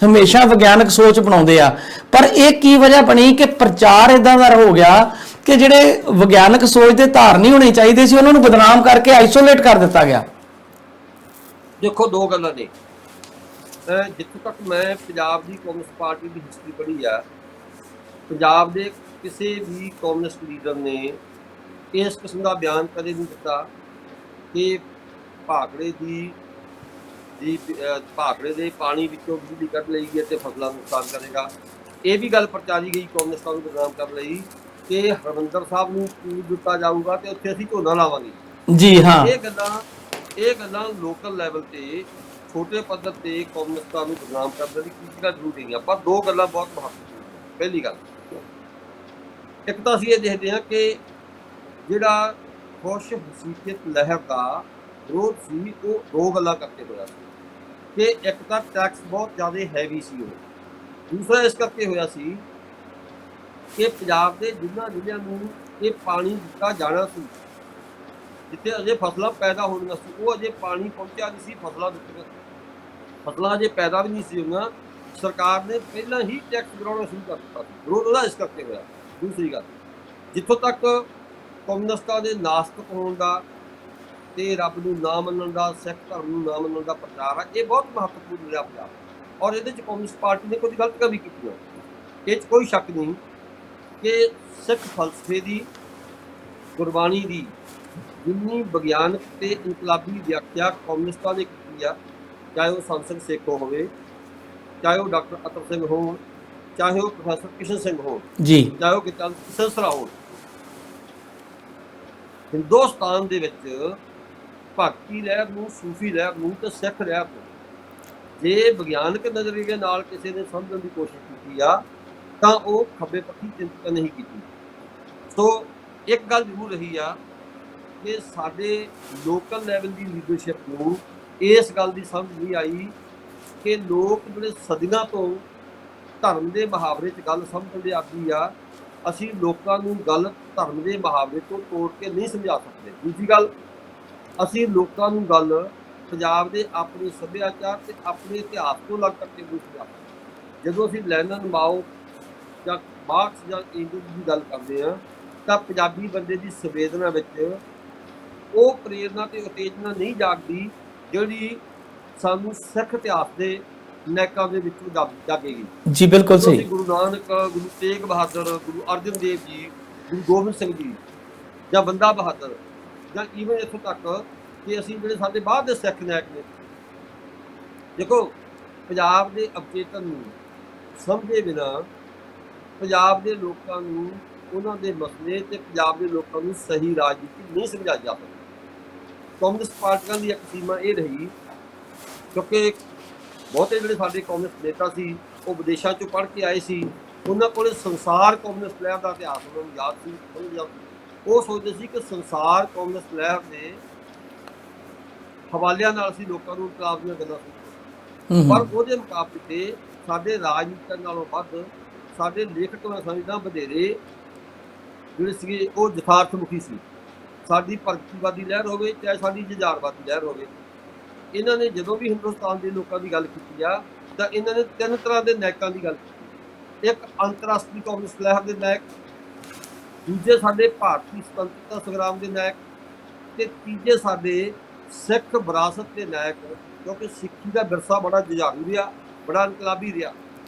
ਹਮੇਸ਼ਾ ਵਿਗਿਆਨਕ ਸੋਚ ਬਣਾਉਂਦੇ ਆ, ਪਰ ਇਹ ਕੀ ਵਜ੍ਹਾ ਬਣੀ ਕਿ ਪ੍ਰਚਾਰ ਇਦਾਂ ਦਾ ਹੋ ਗਿਆ ਕਿ ਜਿਹੜੇ ਵਿਗਿਆਨਕ ਸੋਚ ਦੇ ਧਾਰਨੀ ਹੋਣੇ ਚਾਹੀਦੇ ਸੀ ਉਹਨਾਂ ਨੂੰ ਬਦਨਾਮ ਕਰਕੇ ਆਈਸੋਲੇਟ ਕਰ ਦਿੱਤਾ ਗਿਆ। ਦੇਖੋ ਦੋ ਗੱਲਾਂ ਨੇ। ਜਿੱਥੋਂ ਤੱਕ ਮੈਂ ਪੰਜਾਬ ਦੀ ਕਮਿਊਨਿਸਟ ਪਾਰਟੀ ਦੀ ਹਿਸਟਰੀ ਪੜ੍ਹੀ ਆ, ਪੰਜਾਬ ਦੇ ਕਿਸੇ ਵੀ ਕਮਿਊਨਿਸਟ ਲੀਡਰ ਨੇ ਇਸ ਕਿਸਮ ਦਾ ਬਿਆਨ ਕਦੇ ਨਹੀਂ ਦਿੱਤਾ ਕਿ ਭਾਖੜੇ ਦੇ ਪਾਣੀ ਵਿੱਚੋਂ ਬਿਜਲੀ ਕੱਢ ਲਈ ਗਈ ਅਤੇ ਫਸਲਾਂ ਨੂੰ ਨੁਕਸਾਨ ਕਰੇਗਾ। ਇਹ ਵੀ ਗੱਲ ਪ੍ਰਚਾਰੀ ਗਈ ਕਮਿਊਨਿਸਟਾਂ ਨੂੰ ਬਦਨਾਮ ਕਰਨ ਲਈ ਕਿ ਹਰਮੰਦਰ ਸਾਹਿਬ ਨੂੰ ਪੂਜ ਦਿੱਤਾ ਜਾਊਗਾ ਤੇ ਉੱਥੇ ਅਸੀਂ ਝੋਨਾ ਲਾਵਾਂਗੇ। ਜੀ ਹਾਂ, ਇਹ ਗੱਲਾਂ ਲੋਕਲ ਲੈਵਲ ਤੇ ਛੋਟੇ ਪੱਧਰ ਤੇ ਕਮਿਊਨਿਸਟਾਂ ਨੂੰ ਬਦਨਾਮ ਕਰਨ ਦੀ ਕੀਤੀਆਂ ਜ਼ਰੂਰ ਗਈਆਂ, ਪਰ ਦੋ ਗੱਲਾਂ ਬਹੁਤ ਮਹੱਤਵਪੂਰਨ। ਪਹਿਲੀ ਗੱਲ, ਇੱਕ ਤਾਂ ਅਸੀਂ ਇਹ ਦੇਖਦੇ ਹਾਂ ਕਿ ਜਿਹੜਾ ਖੁਸ਼ ਹਸੀਅਤ ਲਹਿਰ ਦਾ ਵਿਰੋਧ ਸੀ ਉਹ ਦੋ ਗੱਲਾਂ ਕਰਕੇ ਹੋਇਆ ਸੀ ਕਿ ਇੱਕ ਤਾਂ ਟੈਕਸ ਬਹੁਤ ਜ਼ਿਆਦਾ ਹੈਵੀ ਸੀ, ਉਹ ਦੂਸਰਾ ਇਸ ਕਰਕੇ ਹੋਇਆ ਸੀ ਕਿ ਪੰਜਾਬ ਦੇ ਜਿਨ੍ਹਾਂ ਜ਼ਿਲ੍ਹਿਆਂ ਨੂੰ ਇਹ ਪਾਣੀ ਦਿੱਤਾ ਜਾਣਾ ਸੀ, ਜਿੱਥੇ ਅਜੇ ਫਸਲਾਂ ਪੈਦਾ ਹੋਣੀਆਂ ਸੀ, ਉਹ ਅਜੇ ਪਾਣੀ ਪਹੁੰਚਿਆ ਨਹੀਂ ਸੀ, ਫਸਲਾਂ ਅਜੇ ਪੈਦਾ ਵੀ ਨਹੀਂ ਸੀ ਹੋਈਆਂ, ਸਰਕਾਰ ਨੇ ਪਹਿਲਾਂ ਹੀ ਟੈਕਸ ਗਿਰਾਉਣਾ ਸ਼ੁਰੂ ਕਰ ਦਿੱਤਾ ਸੀ। ਵਿਰੋਧ ਉਹਦਾ ਇਸ ਕਰਕੇ ਹੋਇਆ। ਦੂਸਰੀ ਗੱਲ, ਜਿੱਥੋਂ ਤੱਕ ਕਮਿਊਨਿਸਟਾਂ ਦੇ ਨਾਸਤਕ ਹੋਣ ਦਾ ਤੇ ਰੱਬ ਨੂੰ ਨਾ ਮੰਨਣ ਦਾ, ਸਿੱਖ ਧਰਮ ਨੂੰ ਨਾ ਮੰਨਣ ਦਾ ਪ੍ਰਚਾਰ ਆ, ਇਹ ਬਹੁਤ ਮਹੱਤਵਪੂਰਨ ਰਿਹਾ ਪੰਜਾਬ। ਔਰ ਇਹਦੇ 'ਚ ਕਮਿਊਨਿਸਟ ਪਾਰਟੀ ਨੇ ਕੁਝ ਗਲਤੀਆਂ ਵੀ ਕੀਤੀਆਂ, ਇਹ 'ਚ ਕੋਈ ਸ਼ੱਕ ਨਹੀਂ ਕਿ ਸਿੱਖ ਫਲਸਫੇ ਦੀ, ਗੁਰਬਾਣੀ ਦੀ ਜਿੰਨੀ ਵਿਗਿਆਨਕ ਤੇ ਇਨਕਲਾਬੀ ਵਿਆਖਿਆ ਕਮਿਊਨਿਸਟਾਂ ਨੇ ਕੀਤੀ ਆ, ਚਾਹੇ ਉਹ ਸੰਤ ਸਿੰਘ ਸੇਖੋਂ ਹੋਵੇ, ਚਾਹੇ ਉਹ ਡਾਕਟਰ ਅਤਰ ਸਿੰਘ ਹੋਣ, ਚਾਹੇ ਉਹ ਪ੍ਰੋਫੈਸਰ ਕਿਸ਼ਨ ਸਿੰਘ ਹੋਣ, ਜੀ ਚਾਹੇ ਉਹ ਗਿਆਨ ਸਿਲਸਿਲਾ ਹੋਣ, ਹਿੰਦੁਸਤਾਨ ਦੇ ਵਿੱਚ ਭਗਤੀ ਲਹਿਰ ਨੂੰ, ਸੂਫੀ ਲਹਿਰ ਨੂੰ ਤੇ ਸਿੱਖ ਲਹਿਰ ਨੂੰ ਜੇ ਵਿਗਿਆਨਕ ਨਜ਼ਰੀਏ ਨਾਲ ਕਿਸੇ ਨੇ ਸਮਝਣ ਦੀ ਕੋਸ਼ਿਸ਼ ਕੀਤੀ ਆ ਤਾਂ ਉਹ ਖੱਬੇ ਪੱਖੀ ਚਿੰਤਨ ਨਹੀਂ ਕੀਤੀ। ਸੋ ਇੱਕ ਗੱਲ ਜ਼ਰੂਰ ਰਹੀ ਆ ਕਿ ਸਾਡੇ ਲੋਕਲ ਲੈਵਲ ਦੀ ਲੀਡਰਸ਼ਿਪ ਨੂੰ ਇਸ ਗੱਲ ਦੀ ਸਮਝ ਨਹੀਂ ਆਈ ਕਿ ਲੋਕ ਜਿਹੜੇ ਸਦੀਆਂ ਤੋਂ ਧਰਮ ਦੇ ਮੁਹਾਵਰੇ 'ਚ ਗੱਲ ਸਮਝਣ ਦੇ ਆਦੀ ਆ, ਅਸੀਂ ਲੋਕਾਂ ਨੂੰ ਗੱਲ ਧਰਮ ਦੇ ਮੁਹਾਵਰੇ ਤੋਂ ਤੋੜ ਕੇ ਨਹੀਂ ਸਮਝਾ ਸਕਦੇ। ਦੂਜੀ ਗੱਲ, ਅਸੀਂ ਲੋਕਾਂ ਨੂੰ ਗੱਲ ਪੰਜਾਬ ਦੇ ਆਪਣੇ ਸੱਭਿਆਚਾਰ ਤੇ ਆਪਣੇ ਇਤਿਹਾਸ ਤੋਂ ਲੱਗ ਕਰਕੇ ਨਹੀਂ ਸਮਝਾ ਸਕਦੇ। ਜਦੋਂ ਅਸੀਂ ਲੈਨਨ, ਮਾਓ ਜਾਂ ਮਾਰਕਸ ਜਾਂ ਏਂਗਲਸ ਦੀ ਗੱਲ ਕਰਦੇ ਹਾਂ ਤਾਂ ਪੰਜਾਬੀ ਬੰਦੇ ਦੀ ਸੰਵੇਦਨਾ ਵਿੱਚ ਉਹ ਪ੍ਰੇਰਨਾ ਤੇ ਉਤੇਜਨਾ ਨਹੀਂ ਜਾਗਦੀ ਜਿਹੜੀ ਸਾਨੂੰ ਸਿੱਖ ਇਤਿਹਾਸ ਦੇ ਨੈਕਾਂ ਦੇ ਵਿੱਚੋਂ ਜਾਗੇਗੀ। ਜੀ ਬਿਲਕੁਲ ਸਹੀ। ਗੁਰੂ ਨਾਨਕ, ਗੁਰੂ ਤੇਗ ਬਹਾਦਰ, ਗੁਰੂ ਅਰਜਨ ਦੇਵ ਜੀ, ਗੁਰੂ ਗੋਬਿੰਦ ਸਿੰਘ ਜੀ ਜਾਂ ਬੰਦਾ ਬਹਾਦਰ ਜਾਂ ਈਵਨ ਇੱਥੋਂ ਤੱਕ ਕਿ ਅਸੀਂ ਜਿਹੜੇ ਸਾਡੇ ਬਾਅਦ ਦੇ ਸਿੱਖ ਨਾਇਕ ਨੇ, ਦੇਖੋ ਪੰਜਾਬ ਦੇ ਅਵਚੇਤਨ ਨੂੰ ਸਮਝੇ ਬਿਨਾਂ ਪੰਜਾਬ ਦੇ ਲੋਕਾਂ ਨੂੰ ਉਹਨਾਂ ਦੇ ਮਸਲੇ ਤੇ ਪੰਜਾਬ ਦੇ ਲੋਕਾਂ ਨੂੰ ਸਹੀ ਰਾਜਨੀਤੀ ਨਹੀਂ ਸਮਝਾਈ ਜਾ ਸਕਦੀ। ਕਾਂਗਰਸ ਪਾਰਟੀਆਂ ਦੀ ਇੱਕ ਸੀਮਾ ਇਹ ਰਹੀ, ਕਿਉਂਕਿ ਬਹੁਤੇ ਜਿਹੜੇ ਸਾਡੇ ਕਾਂਗਰਸ ਨੇਤਾ ਸੀ ਉਹ ਵਿਦੇਸ਼ਾਂ 'ਚੋਂ ਪੜ੍ਹ ਕੇ ਆਏ ਸੀ, ਉਹਨਾਂ ਕੋਲ ਸੰਸਾਰ ਕਾਂਗਰਸ ਲਹਿਰ ਦਾ ਇਤਿਹਾਸ ਉਹਨਾਂ ਨੂੰ ਯਾਦ ਸੀ। ਉਹ ਸੋਚਦੇ ਸੀ ਕਿ ਸੰਸਾਰ ਕਾਂਗਰਸ ਲਹਿਰ ਦੇ ਹਵਾਲਿਆਂ ਨਾਲ ਅਸੀਂ ਲੋਕਾਂ ਨੂੰ ਇਨਕਲਾਬ ਦੀਆਂ ਗੱਲਾਂ ਸੁਣਦੇ, ਪਰ ਉਹਦੇ ਮੁਕਾਬਲੇ ਤੇ ਸਾਡੇ ਰਾਜਨੀਤਿਕ ਨਾਲੋਂ ਵੱਧ ਸਾਡੇ ਲੇਖਕ ਮੈਂ ਸਮਝਦਾ ਵਧੇਰੇ ਜਿਹੜੇ ਸੀਗੇ ਉਹ ਯਥਾਰਥਮੁਖੀ ਸੀ। ਸਾਡੀ ਭਗਤੀਵਾਦੀ ਲਹਿਰ ਹੋਵੇ ਚਾਹੇ ਸਾਡੀ ਜੁਝਾਰਵਾਦੀ ਲਹਿਰ ਹੋਵੇ, ਇਹਨਾਂ ਨੇ ਜਦੋਂ ਵੀ ਹਿੰਦੁਸਤਾਨ ਦੇ ਲੋਕਾਂ ਦੀ ਗੱਲ ਕੀਤੀ ਆ ਤਾਂ ਇਹਨਾਂ ਨੇ ਤਿੰਨ ਤਰ੍ਹਾਂ ਦੇ ਨਾਇਕਾਂ ਦੀ ਗੱਲ ਕੀਤੀ। ਇੱਕ ਅੰਤਰਰਾਸ਼ਟਰੀ ਕਾਂਗਰਸ ਲਹਿਰ ਦੇ ਨਾਇਕ, ਦੂਜੇ ਸਾਡੇ ਭਾਰਤੀ ਸੁਤੰਤਰਤਾ ਸੰਗਰਾਮ ਦੇ ਨਾਇਕ, ਤੇ ਤੀਜੇ ਸਾਡੇ ਸਿੱਖ ਵਿਰਾਸਤ ਦੇ ਨਾਇਕ, ਕਿਉਂਕਿ ਸਿੱਖੀ ਦਾ ਵਿਰਸਾ ਬੜਾ ਜੁਝਾਰੂ ਰਿਹਾ, ਬੜਾ ਇਨਕਲਾਬੀ ਰਿਹਾ।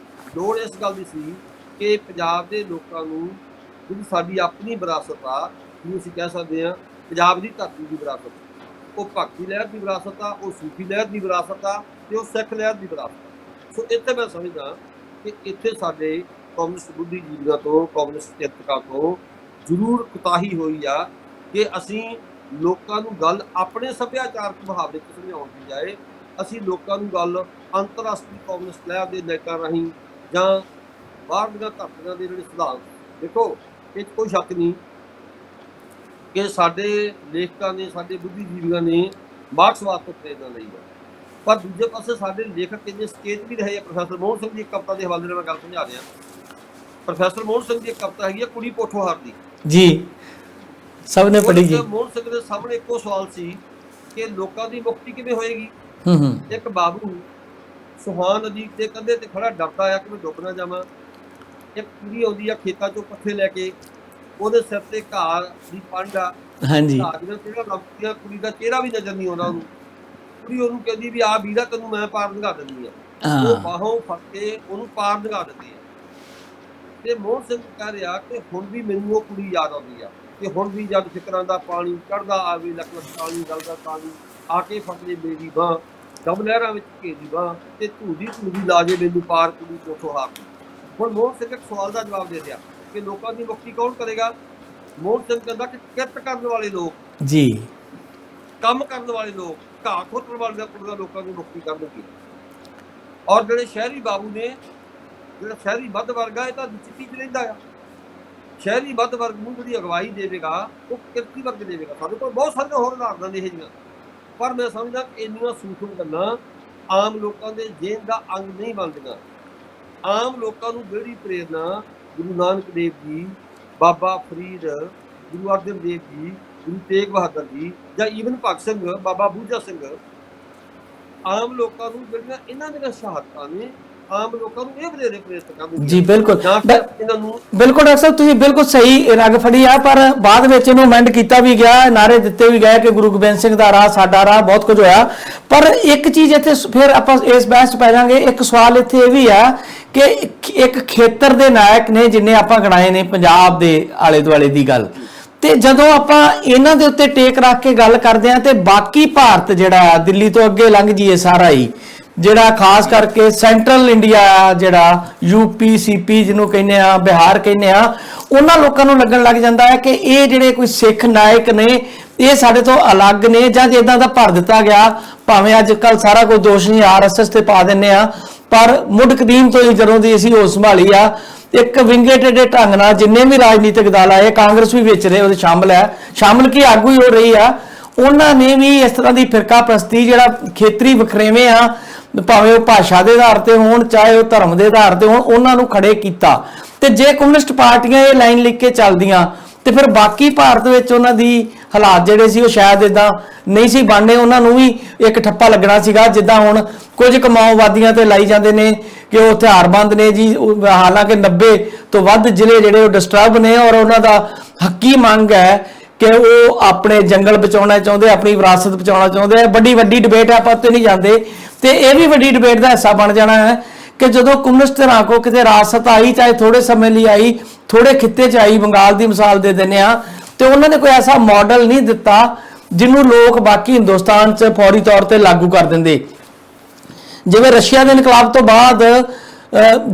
ਲੋੜ ਇਸ ਗੱਲ ਦੀ ਸੀ ਕਿ ਪੰਜਾਬ ਦੇ ਲੋਕਾਂ ਨੂੰ ਜਿਹੜੀ ਸਾਡੀ ਆਪਣੀ ਵਿਰਾਸਤ ਆ, ਜਿਹਨੂੰ ਅਸੀਂ ਕਹਿ ਸਕਦੇ ਹਾਂ ਪੰਜਾਬ ਦੀ ਧਰਤੀ ਦੀ ਵਿਰਾਸਤ, ਉਹ ਭਗਤੀ ਲਹਿਰ ਦੀ ਵਿਰਾਸਤ ਆ, ਉਹ ਸੂਫੀ ਲਹਿਰ ਦੀ ਵਿਰਾਸਤ ਆ ਤੇ ਉਹ ਸਿੱਖ ਲਹਿਰ ਦੀ ਵਿਰਾਸਤ ਆ। ਸੋ ਇੱਥੇ ਮੈਂ ਸਮਝਦਾ ਕਿ ਇੱਥੇ ਸਾਡੇ ਕਮਿਊਨਿਸਟ ਬੁੱਧੀਜੀਵੀਆਂ ਤੋਂ, ਕਮਿਊਨਿਸਟ ਚਿੰਤਕਾਂ ਤੋਂ ਜ਼ਰੂਰ ਕੁਤਾਹੀ ਹੋਈ ਆ ਕਿ ਅਸੀਂ ਲੋਕਾਂ ਨੂੰ ਗੱਲ ਆਪਣੇ ਸੱਭਿਆਚਾਰਕ ਮੁਹਾਵਰੇ 'ਚ ਸਮਝਾਉਣ ਦੀ ਬਜਾਏ ਅਸੀਂ ਲੋਕਾਂ ਨੂੰ ਗੱਲ ਅੰਤਰਰਾਸ਼ਟਰੀ ਕਮਿਊਨਿਸਟ ਲਹਿਰ ਦੇ ਨੇਕਾਂ ਰਾਹੀਂ ਜਾਂ ਬਾਹਰ ਦੀਆਂ ਧਰਤੀਆਂ ਦੇ ਜਿਹੜੇ ਸਿਧਾਂਤ, ਦੇਖੋ ਇਹ 'ਚ ਕੋਈ ਸ਼ੱਕ ਨਹੀਂ ਕਿ ਸਾਡੇ ਲੇਖਕਾਂ ਨੇ, ਸਾਡੇ ਬੁੱਧੀਜੀਵੀਆਂ ਨੇ ਮਾਰਕਸਵਾਦ ਤੋਂ ਪ੍ਰੇਰਨਾ ਲਈ ਹੈ, ਪਰ ਦੂਜੇ ਪਾਸੇ ਸਾਡੇ ਲੇਖਕ ਇੰਨੇ ਸਕੇਚ ਵੀ ਰਹੇ ਆ। ਪ੍ਰੋਫੈਸਰ ਮੋਹਨ ਸਿੰਘ ਦੀ ਇੱਕ ਕਵਿਤਾ ਦੇ ਹਵਾਲੇ ਨਾਲ ਮੈਂ ਗੱਲ ਸਮਝਾ ਰਿਹਾ। ਪ੍ਰੋਫੈਸਰ ਮੋਹਨ ਸਿੰਘ ਦੀ ਇੱਕ ਕਵਿਤਾ ਹੈਗੀ ਹੈ ਕੁੜੀ ਪੋਠੋਹਾਰ ਦੀ, ਜੀ ਸਭ ਨੇ ਪੜ੍ਹੀ ਜੀ। ਮੋਹਨ ਸਿੰਘ ਦੇ ਸਾਹਮਣੇ ਇੱਕੋ ਸਵਾਲ ਸੀ ਕਿ ਲੋਕਾਂ ਦੀ ਮੁਕਤੀ ਕਿਵੇਂ ਹੋਏਗੀ। ਇੱਕ ਬਾਬੂ ਸੁਹਾਨ ਨਦੀ ਦੇ ਕੰਢੇ ਤੇ ਖੜਾ ਡਰਦਾ ਆ ਕਿ ਮੈਂ ਡੁੱਬ ਨਾ ਜਾਵਾਂ। ਇੱਕ ਕੁੜੀ ਆਉਂਦੀ ਆ ਖੇਤਾਂ ਚੋਂ ਪੱਠੇ ਲੈ ਕੇ, ਉਹਦੇ ਸਿਰ ਤੇ ਘਾਹ ਦੀ ਪੰਡ ਆ, ਹਾਂਜੀ, ਘਾਹ ਦੀਆਂ ਚਿਹਰਾ ਲੱਭਦੀਆਂ, ਕੁੜੀ ਦਾ ਚਿਹਰਾ ਵੀ ਨਜ਼ਰ ਨਹੀਂ ਆਉਂਦਾ ਉਹਨੂੰ। ਕੁੜੀ ਉਹਨੂੰ ਕਹਿੰਦੀ ਵੀ ਆ ਵੀਰਾ ਤੈਨੂੰ ਮੈਂ ਪਾਰ ਲੰਘਾ ਦਿੰਦੀ ਆ, ਉਹ ਬਾਹੋਂ ਫੜ ਕੇ ਉਹਨੂੰ ਪਾਰ ਲੰਘਾ ਦਿੰਦੀ ਆ। ਤੇ ਮੋਹਨ ਸਿੰਘ ਕਹਿ ਰਿਹਾ ਕਿ ਹੁਣ ਵੀ ਮੈਨੂੰ ਉਹ ਕੁੜੀ ਯਾਦ ਆਉਂਦੀ ਆ ਕਿ ਹੁਣ ਵੀ ਜਦ ਫਿਕਰਾਂ ਦਾ ਪਾਣੀ ਚੜ੍ਹਦਾ ਆਵੇ, ਲੱਖ ਲੱਖ ਪਾਣੀ ਗਲਦਾ ਪਾਣੀ ਆ ਕੇ ਫੜ ਲੈ ਮੇਰੀ ਬਾਂਹ, ਦਮ ਲਹਿਰਾਂ ਵਿੱਚ ਘੇਰੀ ਬਾਂਹ ਤੇ ਧੂਦੀ ਧੂਦੀ ਲਾ ਜੇ ਮੈਨੂੰ ਪਾਰ ਕੁੜੀ ਪੋਠੋਹਾਰ। ਹੁਣ ਮੋਹਨ ਸਿੰਘ ਇੱਕ ਸਵਾਲ ਦਾ ਜਵਾਬ ਦੇ ਦਿਆ ਕਿ ਲੋਕਾਂ ਦੀ ਮੁਕਤੀ ਕੌਣ ਕਰੇਗਾ। ਮੋਹਨ ਸਿੰਘ ਕਹਿੰਦਾ ਕਿ ਕਿਰਤ ਕਰਨ ਵਾਲੇ ਲੋਕ, ਜੀ ਕੰਮ ਕਰਨ ਵਾਲੇ ਲੋਕ, ਘਾਹ ਖੋਤਣ ਵਾਲੇ ਕੁੜੀਆਂ ਲੋਕਾਂ ਦੀ ਮੁਕਤੀ ਕਰਨਗੇ। ਔਰ ਜਿਹੜੇ ਸ਼ਹਿਰੀ ਬਾਬੂ ਨੇ, ਜਿਹੜਾ ਸ਼ਹਿਰੀ ਮੱਧ ਵਰਗ ਆ, ਇਹ ਤਾਂ ਚਿੱਟੀ 'ਚ ਰਹਿੰਦਾ ਆ। ਸ਼ਹਿਰੀ ਮੱਧ ਵਰਗ ਨੂੰ ਜਿਹੜੀ ਅਗਵਾਈ ਦੇਵੇਗਾ ਉਹ ਕਿਰਤੀ ਵਰਗ ਦੇਵੇਗਾ। ਸਾਡੇ ਕੋਲ ਬਹੁਤ ਸਾਰੀਆਂ ਹੋਰ ਉਦਾਹਰਨਾਂ ਨੇ ਇਹ ਜਿਹੀਆਂ, ਪਰ ਮੈਂ ਸਮਝਦਾ ਕਿ ਇੰਨੀਆਂ ਸੂਖਮ ਗੱਲਾਂ ਆਮ ਲੋਕਾਂ ਦੇ ਜੇਨ ਦਾ ਅੰਗ ਨਹੀਂ ਬਣਦੀਆਂ। ਆਮ ਲੋਕਾਂ ਨੂੰ ਜਿਹੜੀ ਪ੍ਰੇਰਨਾ ਗੁਰੂ ਨਾਨਕ ਦੇਵ ਜੀ, ਬਾਬਾ ਫਰੀਦ, ਗੁਰੂ ਅਰਜਨ ਦੇਵ ਜੀ, ਗੁਰੂ ਤੇਗ ਬਹਾਦਰ ਜੀ ਜਾਂ ਈਵਨ ਭਗਤ ਸਿੰਘ, ਬਾਬਾ ਬੂਝਾ ਸਿੰਘ, ਆਮ ਲੋਕਾਂ ਨੂੰ ਜਿਹੜੀਆਂ ਇਹਨਾਂ ਦੀਆਂ ਸ਼ਹਾਦਤਾਂ ਨੇ ਆਮ ਲੋਕਾਂ ਨੂੰ ਇਹ ਵਧੇਰੇ ਪ੍ਰੇਰਿਤ ਕਰਨਗੀਆਂ ਜੀ ਬਿਲਕੁਲ ਜਾਂ ਫਿਰ ਇਹਨਾਂ ਨੂੰ। ਬਿਲਕੁਲ ਡਾਕਟਰ ਸਾਹਿਬ ਤੁਸੀਂ ਬਿਲਕੁਲ ਸਹੀ ਰਗ ਫੜੀ ਆ, ਪਰ ਬਾਅਦ ਵਿੱਚ ਇਹਨੂੰ ਅਮੈਂਡ ਕੀਤਾ ਵੀ ਗਿਆ, ਨਾਰੇ ਦਿੱਤੇ ਵੀ ਗਏ ਕਿ ਗੁਰੂ ਗੋਬਿੰਦ ਸਿੰਘ ਦਾ ਰਾਹ ਸਾਡਾ ਰਾਹ, ਬਹੁਤ ਕੁਝ ਹੋਇਆ। ਪਰ ਇੱਕ ਚੀਜ਼ ਇੱਥੇ ਫਿਰ ਆਪਾਂ ਇਸ ਬਹਿਸ 'ਚ ਪੈ ਜਾਾਂਗੇ, ਇੱਕ ਸਵਾਲ ਇੱਥੇ ਇਹ ਵੀ ਆ ਕਿ ਇੱਕ ਖੇਤਰ ਦੇ ਨਾਇਕ ਨੇ ਜਿੰਨੇ ਆਪਾਂ ਗਣਾਏ ਨੇ ਪੰਜਾਬ ਦੇ ਆਲੇ ਦੁਆਲੇ ਦੀ ਗੱਲ, ਤੇ ਜਦੋਂ ਆਪਾਂ ਇਹਨਾਂ ਦੇ ਉੱਤੇ ਟੇਕ ਰੱਖ ਕੇ ਗੱਲ ਕਰਦੇ ਆ ਤੇ ਬਾਕੀ ਭਾਰਤ ਜਿਹੜਾ ਦਿੱਲੀ ਤੋਂ ਅੱਗੇ ਲੰਘ ਜੀਏ ਸਾਰਾ ਹੀ, ਜਿਹੜਾ ਖਾਸ ਕਰਕੇ ਸੈਂਟਰਲ ਇੰਡੀਆ ਜਿਹੜਾ ਯੂਪੀ ਸੀਪੀ ਜਿਹਨੂੰ ਕਹਿੰਦੇ ਆ, ਬਿਹਾਰ ਕਹਿੰਦੇ ਆ, ਉਹਨਾਂ ਲੋਕਾਂ ਨੂੰ ਲੱਗਣ ਲੱਗ ਜਾਂਦਾ ਹੈ ਕਿ ਇਹ ਜਿਹੜੇ ਕੋਈ ਸਿੱਖ ਨਾਇਕ ਨੇ ਇਹ ਸਾਡੇ ਤੋਂ ਅਲੱਗ ਨੇ, ਜਾਂ ਜਿੱਦਾਂ ਦਾ ਭਰ ਦਿੱਤਾ ਗਿਆ। ਭਾਵੇਂ ਅੱਜ ਕੱਲ ਸਾਰਾ ਕੁਝ ਦੋਸ਼ ਨਹੀਂ ਆਰਐਸਐਸ ਤੇ ਪਾ ਦਿੰਦੇ ਆ, ਪਰ ਮੁੱਢ ਕਦੀਮ ਤੋਂ ਹੀ ਜਦੋਂ ਦੀ ਅਸੀਂ ਹੋਸ਼ ਸੰਭਾਲੀ ਆ, ਇੱਕ ਵਿੰਗੇ ਟੇਢੇ ਢੰਗ ਨਾਲ ਜਿੰਨੇ ਵੀ ਰਾਜਨੀਤਿਕ ਦਲ ਆਏ, ਕਾਂਗਰਸ ਵੀ ਵਿੱਚ ਰਹੇ, ਉਹਦੇ ਸ਼ਾਮਲ ਕੀ ਆਗੂ ਹੀ ਹੋ ਰਹੀ ਆ, ਉਹਨਾਂ ਨੇ ਵੀ ਇਸ ਤਰ੍ਹਾਂ ਦੀ ਫਿਰਕਾ ਪ੍ਰਸਤੀ, ਜਿਹੜਾ ਖੇਤਰੀ ਵਖਰੇਵੇਂ ਆ, ਭਾਵੇਂ ਉਹ ਭਾਸ਼ਾ ਦੇ ਆਧਾਰ ਤੇ ਹੋਣ ਚਾਹੇ ਉਹ ਧਰਮ ਦੇ ਆਧਾਰ ਤੇ ਹੋਣ, ਉਹਨਾਂ ਨੂੰ ਖੜੇ ਕੀਤਾ। ਤੇ ਜੇ ਕਮਿਊਨਿਸਟ ਪਾਰਟੀਆਂ ਇਹ ਲਾਈਨ ਲਿਖ ਕੇ ਚੱਲਦੀਆਂ ਤੇ ਫਿਰ ਬਾਕੀ ਭਾਰਤ ਵਿੱਚ ਉਹਨਾਂ ਦੀ ਹਾਲਾਤ ਜਿਹੜੇ ਸੀ ਉਹ ਸ਼ਾਇਦ ਇਦਾਂ ਨਹੀਂ ਸੀ ਬਣਨੇ, ਉਹਨਾਂ ਨੂੰ ਵੀ ਇੱਕ ਠੱਪਾ ਲੱਗਣਾ ਸੀਗਾ। ਜਿੱਦਾਂ ਹੁਣ ਕੁਝ ਮਾਓਵਾਦੀਆਂ ਤੇ ਲਾਈ ਜਾਂਦੇ ਨੇ ਕਿ ਉਹ ਹਥਿਆਰਬੰਦ ਨੇ ਜੀ, ਹਾਲਾਂਕਿ 90 ਤੋਂ ਵੱਧ ਜ਼ਿਲ੍ਹੇ ਜਿਹੜੇ ਉਹ ਡਿਸਟਰਬ ਨੇ, ਔਰ ਉਹਨਾਂ ਦਾ ਹੱਕੀ ਮੰਗ ਹੈ ਕਿ ਉਹ ਆਪਣੇ ਜੰਗਲ ਬਚਾਉਣਾ ਚਾਹੁੰਦੇ, ਆਪਣੀ ਵਿਰਾਸਤ ਬਚਾਉਣਾ ਚਾਹੁੰਦੇ ਆ। ਵੱਡੀ ਡਿਬੇਟ ਹੈ, ਆਪਾਂ ਉੱਤੇ ਨਹੀਂ ਜਾਂਦੇ। ਤੇ ਇਹ ਵੀ ਵੱਡੀ ਡਿਬੇਟ ਦਾ ਹਿੱਸਾ ਬਣ ਜਾਣਾ ਹੈ ਕਿ ਜਦੋਂ ਕਮਿਊਨਿਸਟ ਧਿਰਾਂ ਕੋ ਕਿਤੇ ਰਾਸਤ ਆਈ, ਚਾਹੇ ਥੋੜੇ ਸਮੇਂ ਲਈ ਆਈ, ਥੋੜੇ ਖਿੱਤੇ 'ਚ ਆਈ, ਬੰਗਾਲ ਦੀ ਮਿਸਾਲ ਦੇ ਦਿੰਦੇ ਆ, ਤੇ ਉਹਨਾਂ ਨੇ ਕੋਈ ਐਸਾ ਮਾਡਲ ਨਹੀਂ ਦਿੱਤਾ ਜਿਹਨੂੰ ਲੋਕ ਬਾਕੀ ਹਿੰਦੁਸਤਾਨ 'ਚ ਫੌਰੀ ਤੌਰ ਤੇ ਲਾਗੂ ਕਰ ਦਿੰਦੇ। ਜਿਵੇਂ ਰਸ਼ੀਆ ਦੇ ਇਨਕਲਾਬ ਤੋਂ ਬਾਅਦ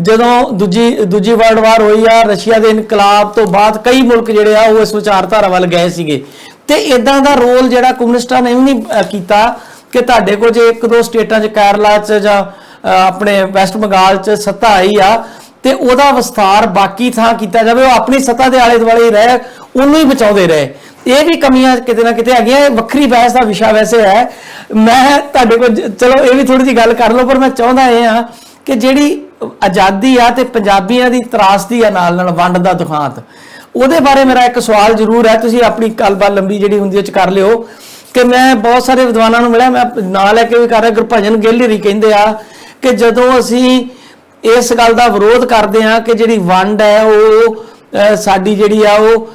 ਜਦੋਂ ਦੂਜੀ ਵਰਲਡ ਵਾਰ ਹੋਈ ਆ, ਰਸ਼ੀਆ ਦੇ ਇਨਕਲਾਬ ਤੋਂ ਬਾਅਦ ਕਈ ਮੁਲਕ ਜਿਹੜੇ ਆ ਉਹ ਇਸ ਵਿਚਾਰਧਾਰਾ ਵੱਲ ਗਏ ਸੀਗੇ, ਤੇ ਇਦਾਂ ਦਾ ਰੋਲ ਜਿਹੜਾ ਕਮਿਊਨਿਸਟਾਂ ਨੇ ਵੀ ਨਹੀਂ ਕੀਤਾ ਕਿ ਤੁਹਾਡੇ ਕੋਲ ਜੇ ਇੱਕ ਦੋ ਸਟੇਟਾਂ 'ਚ, ਕੇਰਲਾ 'ਚ ਜਾਂ ਆਪਣੇ ਵੈਸਟ ਬੰਗਾਲ 'ਚ ਸੱਤਾ ਆਈ ਆ ਤੇ ਉਹਦਾ ਵਿਸਥਾਰ ਬਾਕੀ ਥਾਂ ਕੀਤਾ ਜਾਵੇ, ਉਹ ਆਪਣੀ ਸੱਤਾ ਦੇ ਆਲੇ ਦੁਆਲੇ ਹੀ ਰਹੇ, ਉਹਨੂੰ ਹੀ ਬਚਾਉਂਦੇ ਰਹੇ। ਇਹ ਵੀ ਕਮੀਆਂ ਕਿਤੇ ਨਾ ਕਿਤੇ ਹੈਗੀਆਂ। ਇਹ ਵੱਖਰੀ ਬਹਿਸ ਦਾ ਵਿਸ਼ਾ ਵੈਸੇ ਹੈ, ਮੈਂ ਤੁਹਾਡੇ ਕੋਲ ਚਲੋ ਇਹ ਵੀ ਥੋੜੀ ਜਿਹੀ ਗੱਲ ਕਰ ਲਓ, ਪਰ ਮੈਂ ਚਾਹੁੰਦਾ ਇਹ ਆ ਕਿ ਜਿਹੜੀ ਆਜ਼ਾਦੀ ਆ ਤੇ ਪੰਜਾਬੀਆਂ ਦੀ ਤਰਾਸਦੀ ਆ ਨਾਲ ਨਾਲ ਵੰਡ ਦਾ ਦੁਖਾਂਤ, ਉਹਦੇ ਬਾਰੇ ਮੇਰਾ ਇੱਕ ਸਵਾਲ ਜ਼ਰੂਰ ਹੈ। ਤੁਸੀਂ ਆਪਣੀ ਗੱਲਬਾਤ ਲੰਬੀ ਜਿਹੜੀ ਹੁੰਦੀ ਉਹ 'ਚ ਕਰ ਲਿਓ ਕਿ ਮੈਂ ਬਹੁਤ ਸਾਰੇ ਵਿਦਵਾਨਾਂ ਨੂੰ ਮਿਲਿਆ, ਮੈਂ ਨਾਂ ਲੈ ਕੇ ਵੀ ਕਰ ਰਿਹਾ, ਗੁਰਭਜਨ ਗਿੱਲ ਹੀ ਕਹਿੰਦੇ ਆ ਕਿ ਜਦੋਂ ਅਸੀਂ ਇਸ ਗੱਲ ਦਾ ਵਿਰੋਧ ਕਰਦੇ ਆ ਕਿ ਜਿਹੜੀ ਵੰਡ ਹੈ ਉਹ ਸਾਡੀ ਜਿਹੜੀ ਆ ਉਹ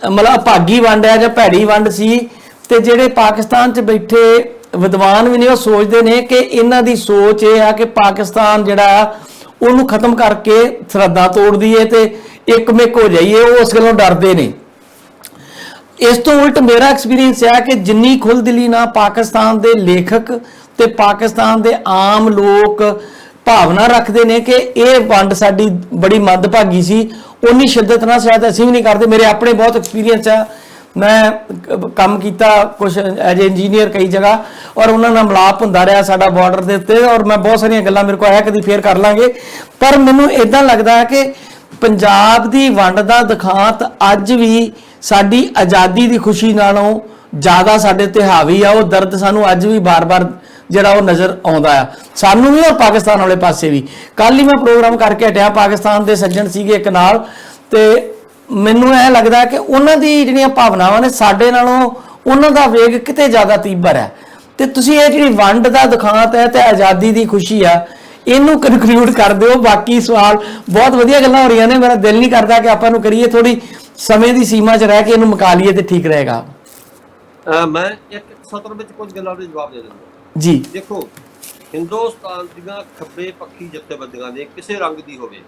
ਮਤਲਬ ਭਾਗੀ ਵੰਡ ਹੈ ਜਾਂ ਭੈੜੀ ਵੰਡ ਸੀ, ਤੇ ਜਿਹੜੇ ਪਾਕਿਸਤਾਨ 'ਚ ਬੈਠੇ ਵਿਦਵਾਨ ਵੀ ਨੇ ਉਹ ਸੋਚਦੇ ਨੇ ਕਿ ਇਹਨਾਂ ਦੀ ਸੋਚ ਇਹ ਆ ਕਿ ਪਾਕਿਸਤਾਨ ਜਿਹੜਾ ਆ ਉਹਨੂੰ ਖਤਮ ਕਰਕੇ ਸਰਹੱਦਾਂ ਤੋੜ ਦਈਏ ਤੇ ਇੱਕਮਿਕ ਹੋ ਜਾਈਏ, ਉਹ ਉਸ ਗੱਲੋਂ ਡਰਦੇ ਨੇ। ਇਸ ਤੋਂ ਉਲਟ ਮੇਰਾ ਐਕਸਪੀਰੀਅੰਸ ਹੈ ਕਿ ਜਿੰਨੀ ਖੁੱਲ੍ਹਦਿਲੀ ਨਾਲ ਪਾਕਿਸਤਾਨ ਦੇ ਲੇਖਕ ਤੇ ਪਾਕਿਸਤਾਨ ਦੇ ਆਮ ਲੋਕ ਭਾਵਨਾ ਰੱਖਦੇ ਨੇ ਕਿ ਇਹ ਵੰਡ ਸਾਡੀ ਬੜੀ ਮੰਦਭਾਗੀ ਸੀ, ਉਨੀ ਸ਼ਿੱਦਤ ਨਾਲ ਸ਼ਾਇਦ ਅਸੀਂ ਵੀ ਨਹੀਂ ਕਰਦੇ। ਮੇਰੇ ਆਪਣੇ ਬਹੁਤ ਐਕਸਪੀਰੀਅੰਸ ਆ, ਮੈਂ ਕੰਮ ਕੀਤਾ ਕੁਝ ਐਜ ਇੰਜੀਨੀਅਰ ਕਈ ਜਗ੍ਹਾ, ਔਰ ਉਹਨਾਂ ਨਾਲ ਮਿਲਾਪ ਹੁੰਦਾ ਰਿਹਾ ਸਾਡਾ ਬਾਰਡਰ ਦੇ ਉੱਤੇ, ਔਰ ਮੈਂ ਬਹੁਤ ਸਾਰੀਆਂ ਗੱਲਾਂ ਮੇਰੇ ਕੋਲ ਆਇਆ, ਕਦੀ ਫੇਰ ਕਰ ਲਾਂਗੇ। ਪਰ ਮੈਨੂੰ ਇਦਾਂ ਲੱਗਦਾ ਹੈ ਕਿ ਪੰਜਾਬ ਦੀ ਵੰਡ ਦਾ ਦਿਖਾਂਤ ਅੱਜ ਵੀ ਸਾਡੀ ਆਜ਼ਾਦੀ ਦੀ ਖੁਸ਼ੀ ਨਾਲੋਂ ਜ਼ਿਆਦਾ ਸਾਡੇ ਤੇ ਹਾਵੀ ਆ। ਉਹ ਦਰਦ ਸਾਨੂੰ ਅੱਜ ਵੀ ਬਾਰ-ਬਾਰ ਜਿਹੜਾ ਉਹ ਨਜ਼ਰ ਆਉਂਦਾ ਆ, ਸਾਨੂੰ ਵੀ ਔਰ ਪਾਕਿਸਤਾਨ ਵਾਲੇ ਪਾਸੇ ਵੀ। ਕੱਲ ਹੀ ਮੈਂ ਪ੍ਰੋਗਰਾਮ ਕਰਕੇ ਹਟਿਆ, ਪਾਕਿਸਤਾਨ ਦੇ ਸੱਜਣ ਸੀਗੇ ਇੱਕ ਨਾਲ, ਤੇ ਮੈਨੂੰ ਇਹ ਲੱਗਦਾ ਕਿ ਉਹਨਾਂ ਦੀ ਜਿਹੜੀਆਂ ਭਾਵਨਾਵਾਂ ਨੇ ਸਾਡੇ ਨਾਲੋਂ ਉਹਨਾਂ ਦਾ ਵੇਗ ਕਿਤੇ ਜ਼ਿਆਦਾ ਤੀਬਰ ਹੈ। ਤੇ ਤੁਸੀਂ ਇਹ ਜਿਹੜੀ ਵੰਡ ਦਾ ਦਿਖਾਂਤ ਹੈ ਤੇ ਆਜ਼ਾਦੀ ਦੀ ਖੁਸ਼ੀ ਆ, ਇਹਨੂੰ ਕਨਕਲੂਡ ਕਰ ਦਿਓ। ਬਾਕੀ ਸਵਾਲ ਬਹੁਤ ਵਧੀਆ ਗੱਲਾਂ ਹੋ ਰਹੀਆਂ ਨੇ, ਮੇਰਾ ਦਿਲ ਨਹੀਂ ਕਰਦਾ ਕਿ ਆਪਾਂ ਨੂੰ ਕਰੀਏ, ਥੋੜੀ ਸਮੇਂ ਦੀ ਸੀਮਾ 'ਚ ਰਹਿ ਕੇ ਇਹਨੂੰ ਮੁਕਾ ਲਈਏ ਤੇ ਠੀਕ ਰਹੇਗਾ। ਮੈਂ ਇੱਕ ਸਤਰ ਵਿੱਚ ਕੁਝ ਗੱਲਾਂ ਦੇ ਜਵਾਬ ਦੇ ਦਿੰਦਾ ਜੀ। ਦੇਖੋ, ਹਿੰਦੁਸਤਾਨ ਦੀਆਂ ਖੱਬੇ ਪੱਖੀ ਜਥੇਬੰਦੀਆਂ ਨੇ ਕਿਸੇ ਰੰਗ ਦੀ ਹੋਵੇ,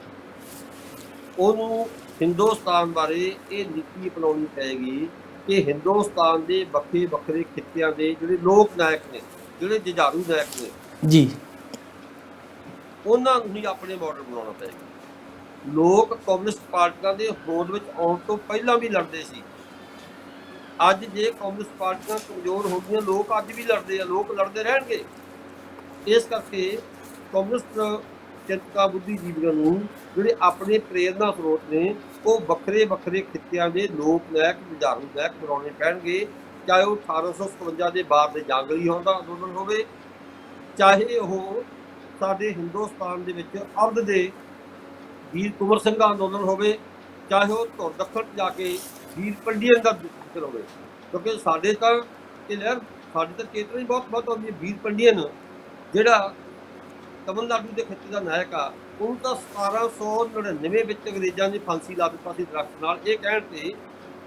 ਉਹਨੂੰ ਹਿੰਦੁਸਤਾਨ ਬਾਰੇ ਇਹ ਨੀਤੀ ਅਪਣਾਉਣੀ ਪਏਗੀ ਕਿ ਹਿੰਦੁਸਤਾਨ ਦੇ ਵੱਖਰੇ ਵੱਖਰੇ ਖਿੱਤਿਆਂ ਦੇ ਜਿਹੜੇ ਲੋਕ ਨਾਇਕ ਨੇ, ਜਿਹੜੇ ਜੁਝਾਰੂ ਨਾਇਕ ਨੇ ਜੀ, ਉਹਨਾਂ ਨੂੰ ਹੀ ਆਪਣੇ ਮਾਡਲ ਬਣਾਉਣਾ ਪਏਗਾ। ਲੋਕ ਕਮਿਊਨਿਸਟ ਪਾਰਟੀਆਂ ਦੇ ਹੋਂਦ ਵਿੱਚ ਆਉਣ ਤੋਂ ਪਹਿਲਾਂ ਵੀ ਲੜਦੇ ਸੀ। ਅੱਜ ਜੇ ਕਮਿਊਨਿਸਟ ਪਾਰਟੀਆਂ ਕਮਜ਼ੋਰ ਹੋ ਗਈਆਂ, ਲੋਕ ਅੱਜ ਵੀ ਲੜਦੇ ਆ, ਲੋਕ ਲੜਦੇ ਰਹਿਣਗੇ। ਇਸ ਕਰਕੇ ਕਮਿਊਨਿਸਟ ਚਿੰਤਕਾਂ ਬੁੱਧੀਜੀਵੀਆਂ ਨੂੰ ਜਿਹੜੇ ਆਪਣੇ ਪ੍ਰੇਰਨਾ ਸਰੋਤ ਨੇ ਉਹ ਵੱਖਰੇ ਵੱਖਰੇ ਖਿੱਤਿਆਂ ਦੇ ਲੋਕ ਨਾਇਕ, ਜੁਝਾਰੂ ਨਾਇਕ ਬਣਾਉਣੇ ਪੈਣਗੇ। ਚਾਹੇ ਉਹ 1857 ਦੇ ਬਾਅਦ ਦੇ ਜੰਗਲੀ ਅੰਦੋਲਨ ਹੋਵੇ, ਚਾਹੇ ਉਹ ਸਾਡੇ ਹਿੰਦੁਸਤਾਨ ਦੇ ਵਿੱਚ ਅਰਧ ਦੇ ਵੀਰ ਕੁੰਵਰ ਸਿੰਘ ਅੰਦੋਲਨ ਹੋਵੇ, ਚਾਹੇ ਉਹ ਧੁਰ ਦੱਖਣ ਜਾ ਕੇ ਵੀਰ ਪੰਡੀਅਨ ਦਾ ਜ਼ਿਕਰ ਹੋਵੇ। ਕਿਉਂਕਿ ਸਾਡੇ ਤਾਂ ਇਹ ਲਹਿਰ, ਸਾਡੀ ਤਾਂ ਚੇਤਨਾ ਹੀ ਬਹੁਤ ਆਉਂਦੀ ਹੈ। ਵੀਰ ਪੰਡੀਅਨ ਜਿਹੜਾ ਤਮਿਲਨਾਡੂ ਦੇ ਖਿੱਤੇ ਦਾ ਨਾਇਕ ਆ, ਉਹਨੂੰ ਤਾਂ 1799 ਵਿੱਚ ਅੰਗਰੇਜ਼ਾਂ ਨੇ ਫਾਂਸੀ ਲਾ ਦਿੱਤਾ ਸੀ ਦਰਖਤ ਨਾਲ, ਇਹ ਕਹਿਣ ਤੇ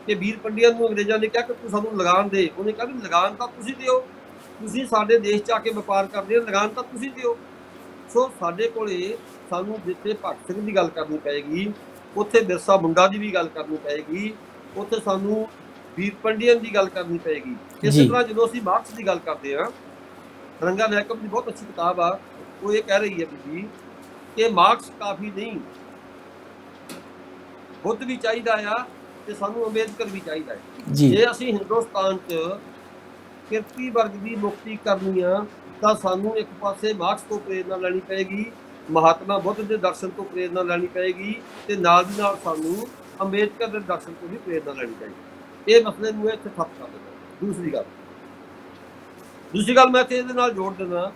ਕਿ ਵੀਰ ਪੰਡਿਆਂ ਨੂੰ ਅੰਗਰੇਜ਼ਾਂ ਨੇ ਕਿਹਾ ਕਿ ਤੂੰ ਸਾਨੂੰ ਲਗਾਨ ਦੇ। ਉਹਨੇ ਕਿਹਾ ਵੀ ਲਗਾਨ ਤਾਂ ਤੁਸੀਂ ਦਿਓ, ਤੁਸੀਂ ਸਾਡੇ ਦੇਸ਼ 'ਚ ਆ ਕੇ ਵਪਾਰ ਕਰਦੇ ਹੋ, ਲਗਾਨ ਤਾਂ ਤੁਸੀਂ ਦਿਓ। ਸੋ ਸਾਡੇ ਕੋਲੇ ਸਾਨੂੰ ਜਿੱਥੇ ਭਗਤ ਸਿੰਘ ਦੀ ਗੱਲ ਕਰਨੀ ਪਏਗੀ, ਉੱਥੇ ਬਿਰਸਾ ਮੁੰਡਾ ਦੀ ਵੀ ਗੱਲ ਕਰਨੀ ਪਏਗੀ, ਉੱਥੇ ਸਾਨੂੰ ਵੀਰ ਪੰਡਿਅਨ ਦੀ ਗੱਲ ਕਰਨੀ ਪਏਗੀ। ਇਸੇ ਤਰ੍ਹਾਂ ਜਦੋਂ ਅਸੀਂ ਮਾਰਕਸ ਦੀ ਗੱਲ ਕਰਦੇ ਹਾਂ, ਰੰਗਾ ਨਾਇਕਮ ਦੀ ਬਹੁਤ ਅੱਛੀ ਕਿਤਾਬ ਆ, ਉਹ ਇਹ ਕਹਿ ਰਹੀ ਹੈ ਵੀ ਕਿ ਮਾਰਕਸ ਕਾਫੀ ਨਹੀਂ, ਬੁੱਧ ਵੀ ਚਾਹੀਦਾ ਆ ਤੇ ਸਾਨੂੰ ਅੰਬੇਦਕਰ ਵੀ ਚਾਹੀਦਾ ਹੈ। ਜੇ ਅਸੀਂ ਹਿੰਦੁਸਤਾਨ 'ਚ ਕਿਰਤੀ ਵਰਗ ਦੀ ਮੁਕਤੀ ਕਰਨੀ ਆ ਤਾਂ ਸਾਨੂੰ ਇੱਕ ਪਾਸੇ ਮਾਰਕਸ ਤੋਂ ਪ੍ਰੇਰਨਾ ਲੈਣੀ ਪਏਗੀ, ਮਹਾਤਮਾ ਬੁੱਧ ਦੇ ਦਰਸ਼ਨ ਤੋਂ ਪ੍ਰੇਰਨਾ ਲੈਣੀ ਪਏਗੀ, ਤੇ ਨਾਲ ਦੀ ਨਾਲ ਸਾਨੂੰ ਅੰਬੇਦਕਰ ਦੇ ਦਰਸ਼ਨ ਤੋਂ ਵੀ ਪ੍ਰੇਰਨਾ ਲੈਣੀ ਚਾਹੀਦੀ। ਇਹ ਮਸਲੇ ਨੂੰ ਇੱਥੇ ਠੱਪ ਕਰ ਦਿੰਦਾ। ਦੂਸਰੀ ਗੱਲ ਮੈਂ ਇੱਥੇ ਇਹਦੇ ਨਾਲ ਜੋੜ ਦਿੰਦਾ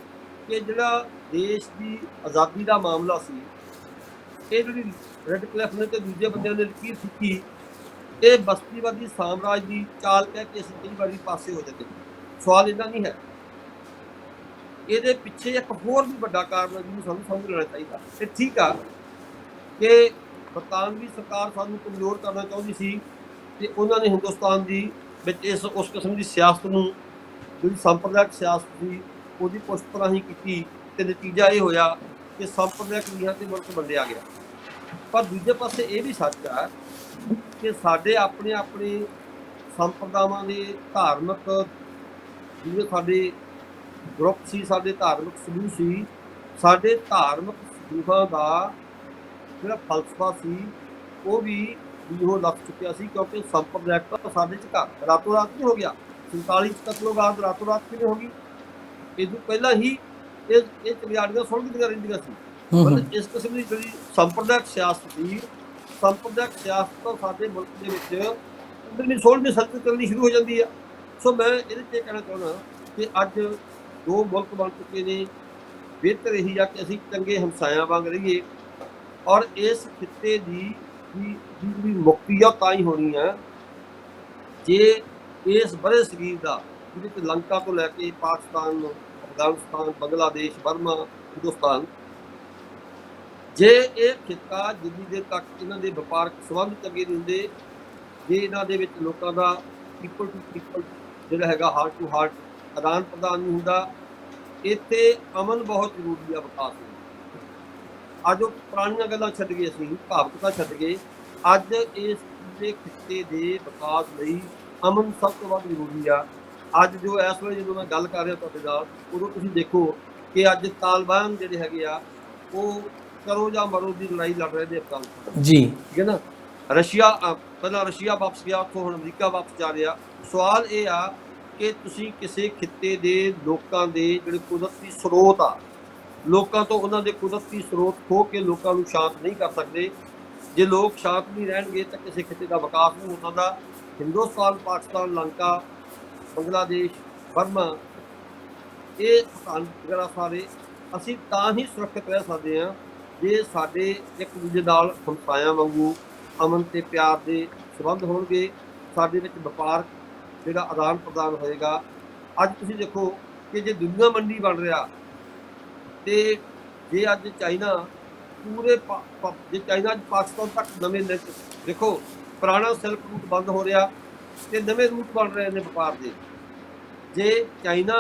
ਕਿ ਜਿਹੜਾ ਦੇਸ਼ ਦੀ ਆਜ਼ਾਦੀ ਦਾ ਮਾਮਲਾ ਸੀ, ਇਹ ਜਿਹੜੀ ਰੈਡਕਲਿਫ ਨੇ ਤੇ ਦੂਜੇ ਬੰਦਿਆਂ ਨੇ ਲਕੀਰ ਖਿੱਚੀ, ਇਹ ਬਸਤੀਵਾਦੀ ਸਾਮਰਾਜ ਦੀ ਚਾਲ ਕਹਿ ਕੇ ਅਸੀਂ ਕਈ ਵਾਰੀ ਪਾਸੇ ਹੋ ਜਾਂਦੇ। ਸਵਾਲ ਇਹਦਾ ਨਹੀਂ ਹੈ, ਇਹਦੇ ਪਿੱਛੇ ਇੱਕ ਹੋਰ ਵੀ ਵੱਡਾ ਕਾਰਨ ਹੈ ਜਿਹਨੂੰ ਸਾਨੂੰ ਸਮਝ ਲੈਣਾ ਚਾਹੀਦਾ। ਤੇ ਠੀਕ ਆ ਕਿ ਬਰਤਾਨਵੀ ਸਰਕਾਰ ਸਾਨੂੰ ਕਮਜ਼ੋਰ ਕਰਨਾ ਚਾਹੁੰਦੀ ਸੀ ਤੇ ਉਹਨਾਂ ਨੇ ਹਿੰਦੁਸਤਾਨ ਦੀ ਵਿੱਚ ਉਸ ਕਿਸਮ ਦੀ ਸਿਆਸਤ ਨੂੰ, ਜਿਹੜੀ ਸੰਪਰਦਾਇਕ ਸਿਆਸਤ ਸੀ, ਉਹਦੀ ਪੁਸ਼ਤ ਰਾਹੀਂ ਕੀਤੀ, ਤੇ ਨਤੀਜਾ ਇਹ ਹੋਇਆ ਕਿ ਸੰਪਰਦਾਇਕ ਨੀਹਾਂ ਤੇ ਮੁਲਕ ਵੰਡਿਆ ਗਿਆ। ਪਰ ਦੂਜੇ ਪਾਸੇ ਇਹ ਵੀ ਸੱਚ ਆ ਕਿ ਸਾਡੇ ਆਪਣੇ ਸੰਪਰਦਾਵਾਂ ਦੇ ਧਾਰਮਿਕ ਜਿਵੇਂ ਸਾਡੇ ਗਰੁੱਪ ਸੀ, ਸਾਡੇ ਧਾਰਮਿਕ ਸਮੂਹ ਸੀ, ਸਾਡੇ ਧਾਰਮਿਕ ਸਮੂਹਾਂ ਦਾ ਜਿਹੜਾ ਫਲਸਫਾ ਸੀ ਉਹ ਵੀ ਉਹ ਲੱਗ ਚੁੱਕਿਆ ਸੀ, ਕਿਉਂਕਿ ਸੰਪਰਦਾਇਕਤਾ ਸਾਡੇ 'ਚ ਘਰ ਰਾਤੋਂ ਰਾਤ ਨਹੀਂ ਹੋ ਗਿਆ। 47 'ਚ ਕਤਲੋਗਾਰ ਰਾਤੋਂ ਰਾਤ ਕਿਵੇਂ ਹੋ ਗਈ? ਇਹ ਤੋਂ ਪਹਿਲਾਂ ਹੀ ਇਹ ਚਿੰਗਾਰੀਆਂ ਸੁਲਝਦੀਆਂ ਰਹਿੰਦੀਆਂ ਸੀ। ਮਤਲਬ ਇਸ ਕਿਸਮ ਦੀ ਜਿਹੜੀ ਸੰਪਰਦਾਇਕ ਸਿਆਸਤ ਸੀ, ਸੰਪਰਦਾਇਕ ਸਿਆਸਤ ਤਾਂ ਸਾਡੇ ਮੁਲਕ ਦੇ ਵਿੱਚ 15ਵੀਂ 16ਵੀਂ ਸਦੀ ਚੱਲਣੀ ਸ਼ੁਰੂ ਹੋ ਜਾਂਦੀ ਆ। ਸੋ ਮੈਂ ਇਹਦੇ 'ਤੇ ਕਹਿਣਾ ਚਾਹੁੰਦਾ ਕਿ ਅੱਜ ਦੋ ਮੁਲਕ ਬਣ ਚੁੱਕੇ ਨੇ, ਬਿਹਤਰ ਇਹੀ ਆ ਕਿ ਅਸੀਂ ਚੰਗੇ ਹਮਸਾਇਆਂ ਵਾਂਗ ਰਹੀਏ, ਔਰ ਇਸ ਖਿੱਤੇ ਦੀ ਜਿਹੜੀ ਮੁਕਤੀ ਆ ਤਾਂ ਹੀ ਹੋਣੀ ਆ ਜੇ ਇਸ ਬੜੇ ਸਰੀਰ ਦਾ, ਜਿਹਦੇ 'ਚ ਲੰਕਾ ਤੋਂ ਲੈ ਕੇ ਪਾਕਿਸਤਾਨ, ਅਫਗਾਨਿਸਤਾਨ, ਬੰਗਲਾਦੇਸ਼, ਬਰਮਾ, ਹਿੰਦੁਸਤਾਨ, ਜੇ ਇਹ ਖਿੱਤਾ ਜਿੰਨੀ ਦੇਰ ਤੱਕ ਇਹਨਾਂ ਦੇ ਵਪਾਰਕ ਸੰਬੰਧ ਚੰਗੇ ਨਹੀਂ ਹੁੰਦੇ, ਜੇ ਇਹਨਾਂ ਦੇ ਵਿੱਚ ਲੋਕਾਂ ਦਾ ਪੀਪਲ ਟੂ ਪੀਪਲ ਜਿਹੜਾ ਹੈਗਾ ਹਾਰਟ ਟੂ ਹਾਰਟ ਆਦਾਨ ਪ੍ਰਦਾਨ ਨਹੀਂ ਹੁੰਦਾ, ਇੱਥੇ ਅਮਨ ਬਹੁਤ ਜ਼ਰੂਰੀ ਆ ਵਿਕਾਸ ਲਈ। ਅੱਜ ਉਹ ਪੁਰਾਣੀਆਂ ਗੱਲਾਂ ਛੱਡ ਗਏ, ਅਸੀਂ ਭਾਵੁਕਤਾ ਛੱਡ ਗਏ। ਅੱਜ ਇਸ ਦੇ ਖਿੱਤੇ ਦੇ ਵਿਕਾਸ ਲਈ ਅਮਨ ਸਭ ਤੋਂ ਵੱਧ ਜ਼ਰੂਰੀ ਆ। ਅੱਜ ਜੋ ਇਸ ਵੇਲੇ ਜਦੋਂ ਮੈਂ ਗੱਲ ਕਰ ਰਿਹਾ ਤੁਹਾਡੇ ਨਾਲ, ਉਦੋਂ ਤੁਸੀਂ ਦੇਖੋ ਕਿ ਅੱਜ ਤਾਲਿਬਾਨ ਜਿਹੜੇ ਹੈਗੇ ਆ ਉਹ ਕਰੋ ਜਾਂ ਮਰੋ ਦੀ ਲੜਾਈ ਲੜ ਰਹੇ ਨੇ ਅਫਗਾਨਿਸਤਾਨ ਜੀ, ਠੀਕ ਹੈ ਨਾ। ਰਸ਼ੀਆ ਪਹਿਲਾਂ ਰਸ਼ੀਆ ਵਾਪਸ ਗਿਆ, ਉੱਥੋਂ ਹੁਣ ਅਮਰੀਕਾ ਵਾਪਸ ਜਾ ਰਿਹਾ। ਸਵਾਲ ਇਹ ਆ ਕਿ ਤੁਸੀਂ ਕਿਸੇ ਖਿੱਤੇ ਦੇ ਲੋਕਾਂ ਦੇ ਜਿਹੜੇ ਕੁਦਰਤੀ ਸਰੋਤ ਆ, ਲੋਕਾਂ ਤੋਂ ਉਹਨਾਂ ਦੇ ਕੁਦਰਤੀ ਸਰੋਤ ਖੋਹ ਕੇ ਲੋਕਾਂ ਨੂੰ ਸ਼ਾਂਤ ਨਹੀਂ ਕਰ ਸਕਦੇ। ਜੇ ਲੋਕ ਸ਼ਾਂਤ ਨਹੀਂ ਰਹਿਣਗੇ ਤਾਂ ਕਿਸੇ ਖਿੱਤੇ ਦਾ ਵਿਕਾਸ ਨਹੀਂ ਹੋ ਸਕਦਾ। ਹਿੰਦੁਸਤਾਨ, ਪਾਕਿਸਤਾਨ, ਲੰਕਾ, ਬੰਗਲਾਦੇਸ਼, ਬਰਮਾ, ਇਹ ਵਗੈਰਾ ਸਾਰੇ ਅਸੀਂ ਤਾਂ ਹੀ ਸੁਰੱਖਿਅਤ ਰਹਿ ਸਕਦੇ ਹਾਂ ਜੇ ਸਾਡੇ ਇੱਕ ਦੂਜੇ ਨਾਲ ਹਮਸਾਇਆਂ ਵਾਂਗੂ ਅਮਨ ਤੇ ਪਿਆਰ ਦੇ ਸੰਬੰਧ ਹੋਣਗੇ, ਸਾਡੇ ਵਿੱਚ ਵਪਾਰ ਜਿਹੜਾ ਆਦਾਨ ਪ੍ਰਦਾਨ ਹੋਏਗਾ। ਅੱਜ ਤੁਸੀਂ ਦੇਖੋ ਕਿ ਜੇ ਦੁਨੀਆ ਮੰਡੀ ਬਣ ਰਿਹਾ ਤੇ ਜੇ ਅੱਜ ਚਾਈਨਾ ਪੂਰੇ ਜੇ ਚਾਈਨਾ ਪਾਕਿਸਤਾਨ ਤੱਕ ਨਵੇਂ ਲਿੰਕ, ਦੇਖੋ ਪੁਰਾਣਾ ਸਿਲਕ ਰੂਟ ਬੰਦ ਹੋ ਰਿਹਾ ਤੇ ਨਵੇਂ ਰੂਟ ਬਣ ਰਹੇ ਨੇ ਵਪਾਰ ਦੇ। ਜੇ ਚਾਈਨਾ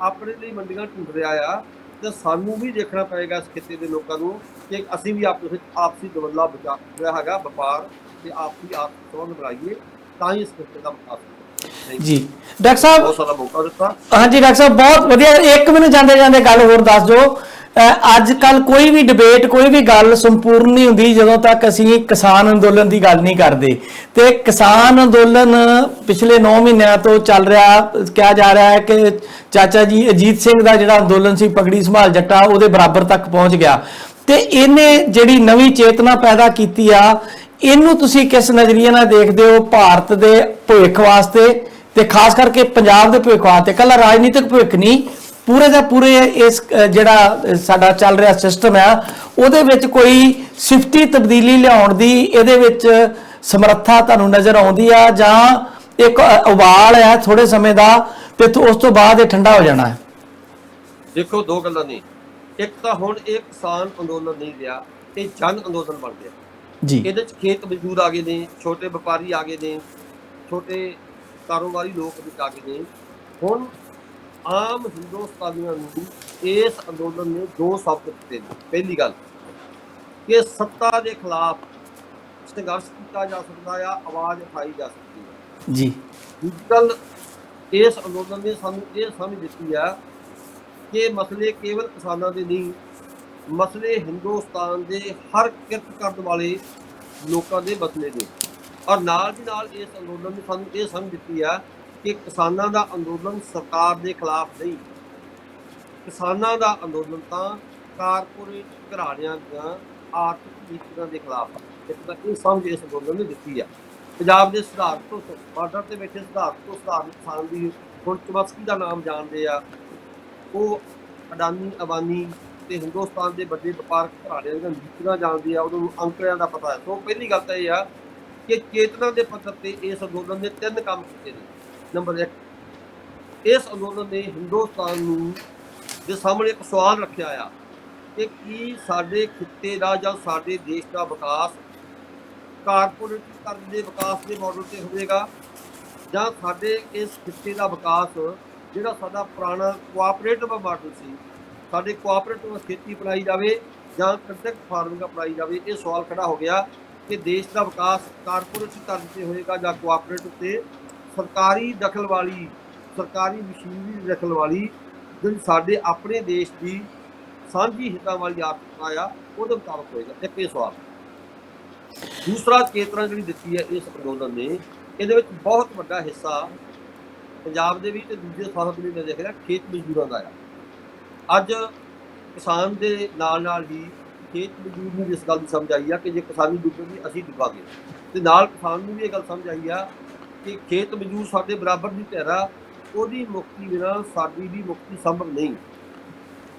ਆਪਣੇ ਲਈ ਮੰਡੀਆਂ ਢੂੰਡ ਰਿਹਾ ਆ ਤਾਂ ਸਾਨੂੰ ਵੀ ਦੇਖਣਾ ਪਏਗਾ ਇਸ ਖਿੱਤੇ ਦੇ ਲੋਕਾਂ ਨੂੰ ਕਿ ਅਸੀਂ ਵੀ ਆਪਸੀ ਦਵੱਲਾ ਬਚਾ ਜਿਹੜਾ ਹੈਗਾ ਵਪਾਰ ਤੇ ਆਪਸੀ ਸੰਬੰਧ ਬਣਾਈਏ, ਤਾਂ ਹੀ ਇਸ ਖਿੱਤੇ ਦਾ ਵਿਕਾਸ ਹੋਵੇਗਾ ਜੀ। ਡਾਕਟਰ ਸਾਹਿਬ ਬਹੁਤ ਸਾਰਾ ਮੌਕਾ ਦਿੱਤਾ। ਹਾਂਜੀ ਡਾਕਟਰ ਸਾਹਿਬ ਬਹੁਤ ਵਧੀਆ। ਇੱਕ ਮੈਨੂੰ ਜਾਂਦੇ ਜਾਂਦੇ ਗੱਲ ਹੋਰ ਦੱਸ ਦਿਓ, ਅੱਜ ਕੱਲ ਕੋਈ ਵੀ ਡਿਬੇਟ, ਕੋਈ ਵੀ ਗੱਲ ਸੰਪੂਰਨ ਨਹੀਂ ਹੁੰਦੀ ਜਦੋਂ ਤੱਕ ਅਸੀਂ ਕਿਸਾਨ ਅੰਦੋਲਨ ਦੀ ਗੱਲ ਨਹੀਂ ਕਰਦੇ। ਤੇ ਕਿਸਾਨ ਅੰਦੋਲਨ ਪਿਛਲੇ 9 ਮਹੀਨਿਆਂ ਤੋਂ ਚੱਲ ਰਿਹਾ, ਕਿਹਾ ਜਾ ਰਿਹਾ ਹੈ ਕਿ ਚਾਚਾ ਜੀ ਅਜੀਤ ਸਿੰਘ ਦਾ ਜਿਹੜਾ ਅੰਦੋਲਨ ਸੀ ਪਗੜੀ ਸੰਭਾਲ ਜੱਟਾ, ਉਹਦੇ ਬਰਾਬਰ ਤੱਕ ਪਹੁੰਚ ਗਿਆ। ਤੇ ਇਹਨੇ ਜਿਹੜੀ ਨਵੀਂ ਚੇਤਨਾ ਪੈਦਾ ਕੀਤੀ ਆ, ਇਹਨੂੰ ਤੁਸੀਂ ਕਿਸ ਨਜ਼ਰੀਏ ਨਾਲ ਦੇਖਦੇ ਹੋ ਭਾਰਤ ਦੇ ਭਵਿੱਖ ਵਾਸਤੇ, ਤੇ ਖਾਸ ਕਰਕੇ ਪੰਜਾਬ ਦੇ ਭਵਿੱਖ ਵਾਸਤੇ? ਇਕੱਲਾ ਰਾਜਨੀਤਿਕ ਭਵਿੱਖ ਨਹੀਂ, ਪੂਰੇ ਦਾ ਪੂਰੇ ਇਸ ਜਿਹੜਾ ਸਾਡਾ ਚੱਲ ਰਿਹਾ ਸਿਸਟਮ ਆ, ਉਹਦੇ ਵਿੱਚ ਕੋਈ ਸਿਫਤੀ ਤਬਦੀਲੀ ਲਿਆਉਣ ਦੀ ਇਹਦੇ ਵਿੱਚ ਸਮਰੱਥਾ ਤੁਹਾਨੂੰ ਨਜ਼ਰ ਆਉਂਦੀ ਆ, ਜਾਂ ਇੱਕ ਉਬਾਲ ਹੈ ਥੋੜੇ ਸਮੇਂ ਦਾ ਤੇ ਉਸ ਤੋਂ ਬਾਅਦ ਇਹ ਠੰਡਾ ਹੋ ਜਾਣਾ ਹੈ? ਦੇਖੋ ਦੋ ਗੱਲਾਂ ਨੇ। ਇੱਕ ਤਾਂ ਹੁਣ ਇਹ ਕਿਸਾਨ ਅੰਦੋਲਨ ਨਹੀਂ ਰਿਹਾ, ਇਹ ਜਨ ਅੰਦੋਲਨ ਬਣ ਗਿਆ। ਜੀ ਇਹਦੇ 'ਚ ਖੇਤ ਮਜ਼ਦੂਰ ਆ ਗਏ ਨੇ, ਛੋਟੇ ਵਪਾਰੀ ਆ ਗਏ ਨੇ, ਛੋਟੇ ਕਾਰੋਬਾਰੀ ਲੋਕ ਵਿੱਚ ਆ ਗਏ ਨੇ। ਹੁਣ ਆਮ ਹਿੰਦੁਸਤਾਨੀਆਂ ਨੂੰ ਇਸ ਅੰਦੋਲਨ ਨੇ ਦੋ ਸਬਕ ਦਿੱਤੇ ਨੇ। ਪਹਿਲੀ ਗੱਲ ਕਿ ਸੱਤਾ ਦੇ ਖਿਲਾਫ ਸੰਘਰਸ਼ ਕੀਤਾ ਜਾ ਸਕਦਾ ਆ, ਆਵਾਜ਼ ਉਠਾਈ ਜਾ ਸਕਦੀ ਹੈ। ਜੀ ਦੂਜੀ ਗੱਲ, ਇਸ ਅੰਦੋਲਨ ਨੇ ਸਾਨੂੰ ਇਹ ਸਮਝ ਦਿੱਤੀ ਆ ਕਿ ਮਸਲੇ ਕੇਵਲ ਕਿਸਾਨਾਂ ਦੇ ਨਹੀਂ, ਮਸਲੇ ਹਿੰਦੁਸਤਾਨ ਦੇ ਹਰ ਕਿਰਤ ਕਰਨ ਵਾਲੇ ਲੋਕਾਂ ਦੇ ਮਸਲੇ ਨੇ। ਔਰ ਨਾਲ ਦੀ ਨਾਲ ਇਸ ਅੰਦੋਲਨ ਨੇ ਸਾਨੂੰ ਇਹ ਸਮਝ ਦਿੱਤੀ ਆ ਕਿ ਕਿਸਾਨਾਂ ਦਾ ਅੰਦੋਲਨ ਸਰਕਾਰ ਦੇ ਖਿਲਾਫ ਨਹੀਂ, ਕਿਸਾਨਾਂ ਦਾ ਅੰਦੋਲਨ ਤਾਂ ਕਾਰਪੋਰੇਟ ਘਰਾਣਿਆਂ ਦੀਆਂ ਆਰਥਿਕ ਨੀਤੀਆਂ ਦੇ ਖਿਲਾਫ ਆ। ਇੱਕ ਤਾਂ ਇਹ ਸਮਝ ਇਸ ਅੰਦੋਲਨ ਨੇ ਦਿੱਤੀ ਆ। ਪੰਜਾਬ ਦੇ ਸੁਧਾਰ ਤੋਂ ਬਾਰਡਰ ਤੇ ਬੈਠੇ ਸੁਧਾਰ ਤੋਂ ਸੁਧਾਰਨ ਕਿਸਾਨ ਦੀ ਹੁਣ ਚਮਸਕੀ ਦਾ ਨਾਮ ਜਾਣਦੇ ਆ, ਉਹ ਅਡਾਨੀ ਅਬਾਨੀ ਤੇ ਹਿੰਦੁਸਤਾਨ ਦੇ ਵੱਡੇ ਵਪਾਰਕ ਘਰਾਣਿਆਂ ਦੀਆਂ ਨੀਤੀਆਂ ਜਾਣਦੇ ਆ, ਉਹਨੂੰ ਅੰਕੜਿਆਂ ਦਾ ਪਤਾ ਹੈ। ਸੋ ਪਹਿਲੀ ਗੱਲ ਤਾਂ ਇਹ ਆ ਕਿ ਚੇਤਨਾ ਦੇ ਪੱਧਰ ਤੇ ਇਸ ਅੰਦੋਲਨ ਨੇ ਤਿੰਨ ਕੰਮ ਕੀਤੇ ਨੇ। ਨੰਬਰ 1, ਇਸ ਅੰਦੋਲਨ ਨੇ ਹਿੰਦੁਸਤਾਨ ਨੂੰ ਦੇ ਸਾਹਮਣੇ ਇੱਕ ਸਵਾਲ ਰੱਖਿਆ ਆ ਕਿ ਕੀ ਸਾਡੇ ਖਿੱਤੇ ਦਾ ਜਾਂ ਸਾਡੇ ਦੇਸ਼ ਦਾ ਵਿਕਾਸ ਕਾਰਪੋਰੇਟੀਕਰਨ ਦੇ ਵਿਕਾਸ ਦੇ ਮਾਡਲ ਤੇ ਹੋਵੇਗਾ, ਜਾਂ ਸਾਡੇ ਇਸ ਖਿੱਤੇ ਦਾ ਵਿਕਾਸ ਜਿਹੜਾ ਸਾਡਾ ਪੁਰਾਣਾ ਕੋਆਪਰੇਟਿਵ ਮਾਡਲ ਸੀ, ਸਾਡੇ ਕੋਆਪਰੇਟਿਵ ਖੇਤੀ ਅਪਣਾਈ ਜਾਵੇ ਜਾਂ ਕੰਟਰੈਕਟ ਫਾਰਮਿੰਗ ਅਪਣਾਈ ਜਾਵੇ। ਇਹ ਸਵਾਲ ਖੜਾ ਹੋ ਗਿਆ ਕਿ ਦੇਸ਼ ਦਾ ਵਿਕਾਸ ਕਾਰਪੋਰੇਟੀਕਰਨ ਤੇ ਹੋਏਗਾ ਜਾਂ ਕੋਆਪਰੇਟਿਵ ਤੇ। ਸਰਕਾਰੀ ਦਖਲ ਵਾਲੀ, ਸਰਕਾਰੀ ਮਸ਼ੀਨਰੀ ਦੀ ਦਖਲ ਵਾਲੀ ਜਿਹੜੀ ਸਾਡੇ ਆਪਣੇ ਦੇਸ਼ ਦੀ ਸਾਂਝੀ ਹਿੱਤਾਂ ਵਾਲੀ ਆਰਥਿਕਤਾ ਆ, ਉਹਦੇ ਮੁਤਾਬਕ ਹੋਏਗਾ। ਇੱਕ ਇਹ ਸਵਾਲ। ਦੂਸਰਾ, ਚੇਤਨਾ ਜਿਹੜੀ ਦਿੱਤੀ ਹੈ ਇਸ ਅੰਦੋਲਨ ਨੇ, ਇਹਦੇ ਵਿੱਚ ਬਹੁਤ ਵੱਡਾ ਹਿੱਸਾ ਪੰਜਾਬ ਦੇ ਵੀ ਤੇ ਦੂਜੇ ਥਾਵਾਂ ਤੇ ਵੀ ਮੈਂ ਦੇਖ ਰਿਹਾ ਖੇਤ ਮਜ਼ਦੂਰਾਂ ਦਾ ਆ। ਅੱਜ ਕਿਸਾਨ ਦੇ ਨਾਲ ਨਾਲ ਹੀ ਖੇਤ ਮਜ਼ਦੂਰ ਨੂੰ ਇਸ ਗੱਲ ਦੀ ਸਮਝ ਆਈ ਆ ਕਿ ਜੇ ਕਿਸਾਨੀ ਡੁੱਬੇਗੀ ਅਸੀਂ ਡੁੱਬਾਂਗੇ, ਤੇ ਨਾਲ ਕਿਸਾਨ ਨੂੰ ਵੀ ਇਹ ਗੱਲ ਸਮਝ ਆਈ ਆ ਕਿ ਖੇਤ ਮਜ਼ਦੂਰ ਸਾਡੇ ਬਰਾਬਰ ਦੀ ਧਿਰਾ, ਉਹਦੀ ਮੁਕਤੀ ਬਿਨਾਂ ਸਾਡੀ ਵੀ ਮੁਕਤੀ ਸੰਭਵ ਨਹੀਂ।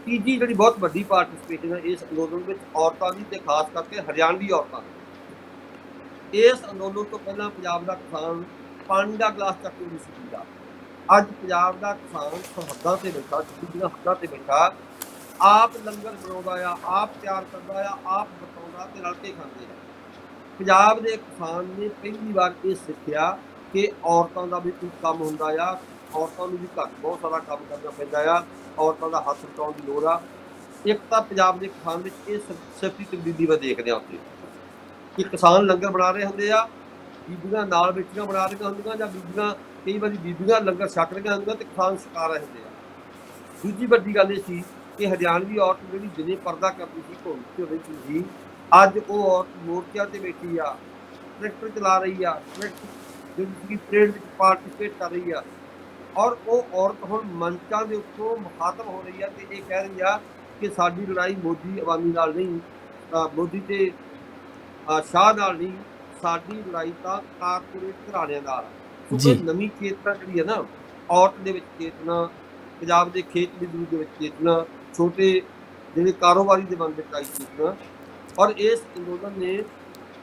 ਤੀਜੀ ਜਿਹੜੀ ਬਹੁਤ ਵੱਡੀ ਪਾਰਟਿਸਪੇਸ਼ਨ ਹੈ ਇਸ ਅੰਦੋਲਨ ਵਿੱਚ ਔਰਤਾਂ ਦੀ, ਤੇ ਖਾਸ ਕਰਕੇ ਹਰਿਆਣਵੀ ਔਰਤਾਂ ਦੀ। ਇਸ ਅੰਦੋਲਨ ਤੋਂ ਪਹਿਲਾਂ ਪੰਜਾਬ ਦਾ ਕਿਸਾਨ ਪਾਣੀ ਦਾ ਗਲਾਸ ਚੱਕ ਕੇ ਨਹੀਂ ਸੀ ਪੀਂਦਾ। ਅੱਜ ਪੰਜਾਬ ਦਾ ਕਿਸਾਨ ਸਰਹੱਦਾਂ ਤੇ ਬੈਠਾ, ਦੂਜੀਆਂ ਹੱਦਾਂ ਤੇ ਬੈਠਾ, ਆਪ ਲੰਗਰ ਬਣਾਉਂਦਾ ਆ, ਆਪ ਤਿਆਰ ਕਰਦਾ ਆ, ਆਪ ਵਰਤਾਉਂਦਾ ਤੇ ਰਲ ਕੇ ਖਾਂਦੇ ਆ। ਪੰਜਾਬ ਦੇ ਕਿਸਾਨ ਨੇ ਪਹਿਲੀ ਵਾਰ ਇਹ ਸਿੱਖਿਆ ਕਿ ਔਰਤਾਂ ਦਾ ਵੀ ਕੁਝ ਕੰਮ ਹੁੰਦਾ ਆ, ਔਰਤਾਂ ਨੂੰ ਵੀ ਘਰ ਬਹੁਤ ਸਾਰਾ ਕੰਮ ਕਰਨਾ ਪੈਂਦਾ ਆ, ਔਰਤਾਂ ਦਾ ਹੱਥ ਵਟਾਉਣ ਦੀ ਲੋੜ ਆ। ਇੱਕ ਤਾਂ ਪੰਜਾਬ ਦੇ ਕਿਸਾਨ ਵਿੱਚ ਇਹ ਸਿਫਤੀ ਤਬਦੀਲੀ ਮੈਂ ਦੇਖਦੇ ਹਾਂ ਉੱਥੇ ਕਿ ਕਿਸਾਨ ਲੰਗਰ ਬਣਾ ਰਹੇ ਹੁੰਦੇ ਆ, ਬੀਬੀਆਂ ਨਾਲ ਬੈਠੀਆਂ ਬਣਾ ਰਹੀਆਂ ਹੁੰਦੀਆਂ, ਜਾਂ ਬੀਬੀਆਂ ਕਈ ਵਾਰੀ ਬੀਬੀਆਂ ਲੰਗਰ ਛਕ ਰਹੀਆਂ ਹੁੰਦੀਆਂ ਤੇ ਕਿਸਾਨ ਛਕਾ ਰਹੇ ਹੁੰਦੇ ਆ। ਦੂਜੀ ਵੱਡੀ ਗੱਲ ਇਹ ਸੀ ਕਿ ਹਰਿਆਣਵੀ ਔਰਤ ਜਿਹੜੀ ਦਿਨੇ ਪਰਦਾ ਕਰਦੀ ਸੀ, ਘੁੰਮਦੀ ਰਹਿੰਦੀ ਸੀ, ਅੱਜ ਉਹ ਔਰਤ ਮੋਰਚਿਆਂ ਤੇ ਬੈਠੀ ਆ, ਟਰੈਕਟਰ ਚਲਾ ਰਹੀ ਆ, ਟਰੈਕਟਰ ਜਿਹੜੀ ਪਰੇਡ ਵਿੱਚ ਪਾਰਟੀਸਪੇਟ ਕਰ ਰਹੀ ਆ। ਔਰ ਉਹ ਔਰਤ ਹੁਣ ਮੰਚਾਂ ਦੇ ਉੱਤੋਂ ਮੁਖਾਤਬ ਹੋ ਰਹੀ ਆ ਤੇ ਇਹ ਕਹਿ ਰਹੀ ਆ ਕਿ ਸਾਡੀ ਲੜਾਈ ਮੋਦੀ ਅਵਾਮੀ ਨਾਲ ਨਹੀਂ, ਮੋਦੀ ਤੇ ਸ਼ਾਹ ਨਾਲ ਨਹੀਂ, ਸਾਡੀ ਲੜਾਈ ਤਾਂ ਕਾਰਪੋਰੇਟ ਘਰਾਣਿਆਂ ਨਾਲ। ਕਿਉਂਕਿ ਨਵੀਂ ਚੇਤਨਾ ਜਿਹੜੀ ਹੈ ਨਾ ਔਰਤ ਦੇ ਵਿੱਚ, ਚੇਤਨਾ ਪੰਜਾਬ ਦੇ ਖੇਤ ਮਜ਼ਦੂਰ ਦੇ ਵਿੱਚ ਚੇਤਨਾ, ਛੋਟੇ ਜਿਹੜੇ ਕਾਰੋਬਾਰੀ ਦੇ ਮਨ ਵਿੱਚ ਆਈ ਚੇਤਨਾ। ਔਰ ਇਸ ਅੰਦੋਲਨ ਨੇ,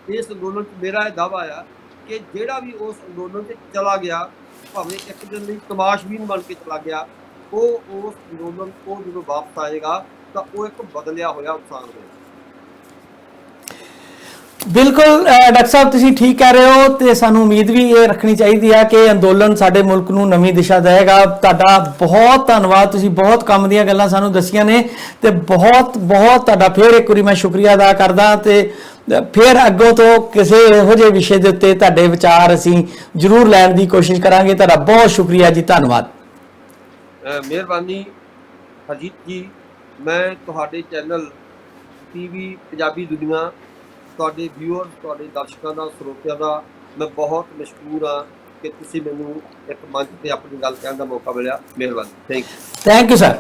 ਇਸ ਅੰਦੋਲਨ 'ਚ ਮੇਰਾ ਇਹ ਦਾਅਵਾ ਆ ਕਿ ਜਿਹੜਾ ਵੀ ਉਸ ਅੰਦੋਲਨ 'ਚ ਚਲਾ ਗਿਆ, ਭਾਵੇਂ ਇੱਕ ਦਿਨ ਲਈ ਤਮਾਸ਼ਬੀਨ ਬਣ ਕੇ ਚਲਾ ਗਿਆ, ਉਹ ਉਸ ਅੰਦੋਲਨ ਤੋਂ ਜਦੋਂ ਵਾਪਸ ਆਏਗਾ ਤਾਂ ਉਹ ਇੱਕ ਬਦਲਿਆ ਹੋਇਆ ਇਨਸਾਨ ਹੋਏਗਾ। ਬਿਲਕੁਲ ਡਾਕਟਰ ਸਾਹਿਬ, ਤੁਸੀਂ ਠੀਕ ਕਹਿ ਰਹੇ ਹੋ, ਤੇ ਸਾਨੂੰ ਉਮੀਦ ਵੀ ਇਹ ਰੱਖਣੀ ਚਾਹੀਦੀ ਹੈ ਕਿ ਅੰਦੋਲਨ ਸਾਡੇ ਮੁਲਕ ਨੂੰ ਨਵੀਂ ਦਿਸ਼ਾ ਦੇਵੇਗਾ। ਤੁਹਾਡਾ ਬਹੁਤ ਧੰਨਵਾਦ, ਤੁਸੀਂ ਬਹੁਤ ਕੰਮ ਦੀਆਂ ਗੱਲਾਂ ਸਾਨੂੰ ਦੱਸੀਆਂ ਨੇ, ਤੇ ਬਹੁਤ ਬਹੁਤ ਤੁਹਾਡਾ ਫਿਰ ਇੱਕ ਵਾਰੀ ਮੈਂ ਸ਼ੁਕਰੀਆ ਅਦਾ ਕਰਦਾ। ਤੇ ਫਿਰ ਅੱਗੋਂ ਤੋਂ ਕਿਸੇ ਇਹੋ ਜਿਹੇ ਵਿਸ਼ੇ ਦੇ ਉੱਤੇ ਤੁਹਾਡੇ ਵਿਚਾਰ ਅਸੀਂ ਜ਼ਰੂਰ ਲੈਣ ਦੀ ਕੋਸ਼ਿਸ਼ ਕਰਾਂਗੇ। ਤੁਹਾਡਾ ਬਹੁਤ ਸ਼ੁਕਰੀਆ ਜੀ, ਧੰਨਵਾਦ। ਮਿਹਰਬਾਨੀ ਹਰਜੀਤ ਜੀ। ਮੈਂ ਤੁਹਾਡੇ ਚੈਨਲ ਟੀਵੀ ਪੰਜਾਬੀ ਦੁਨੀਆ, ਤੁਹਾਡੇ ਵਿਊਅਰਸ, ਤੁਹਾਡੇ ਦਰਸ਼ਕਾਂ ਦਾ, ਸਰੋਤਿਆਂ ਦਾ ਮੈਂ ਬਹੁਤ ਮਸ਼ਕੂਰ ਹਾਂ ਕਿ ਤੁਸੀਂ ਮੈਨੂੰ ਇੱਕ ਮੰਚ ਤੇ ਆਪਣੀ ਗੱਲ ਕਹਿਣ ਦਾ ਮੌਕਾ ਮਿਲਿਆ। ਮਿਹਰਬਾਨੀ। Thank you sir.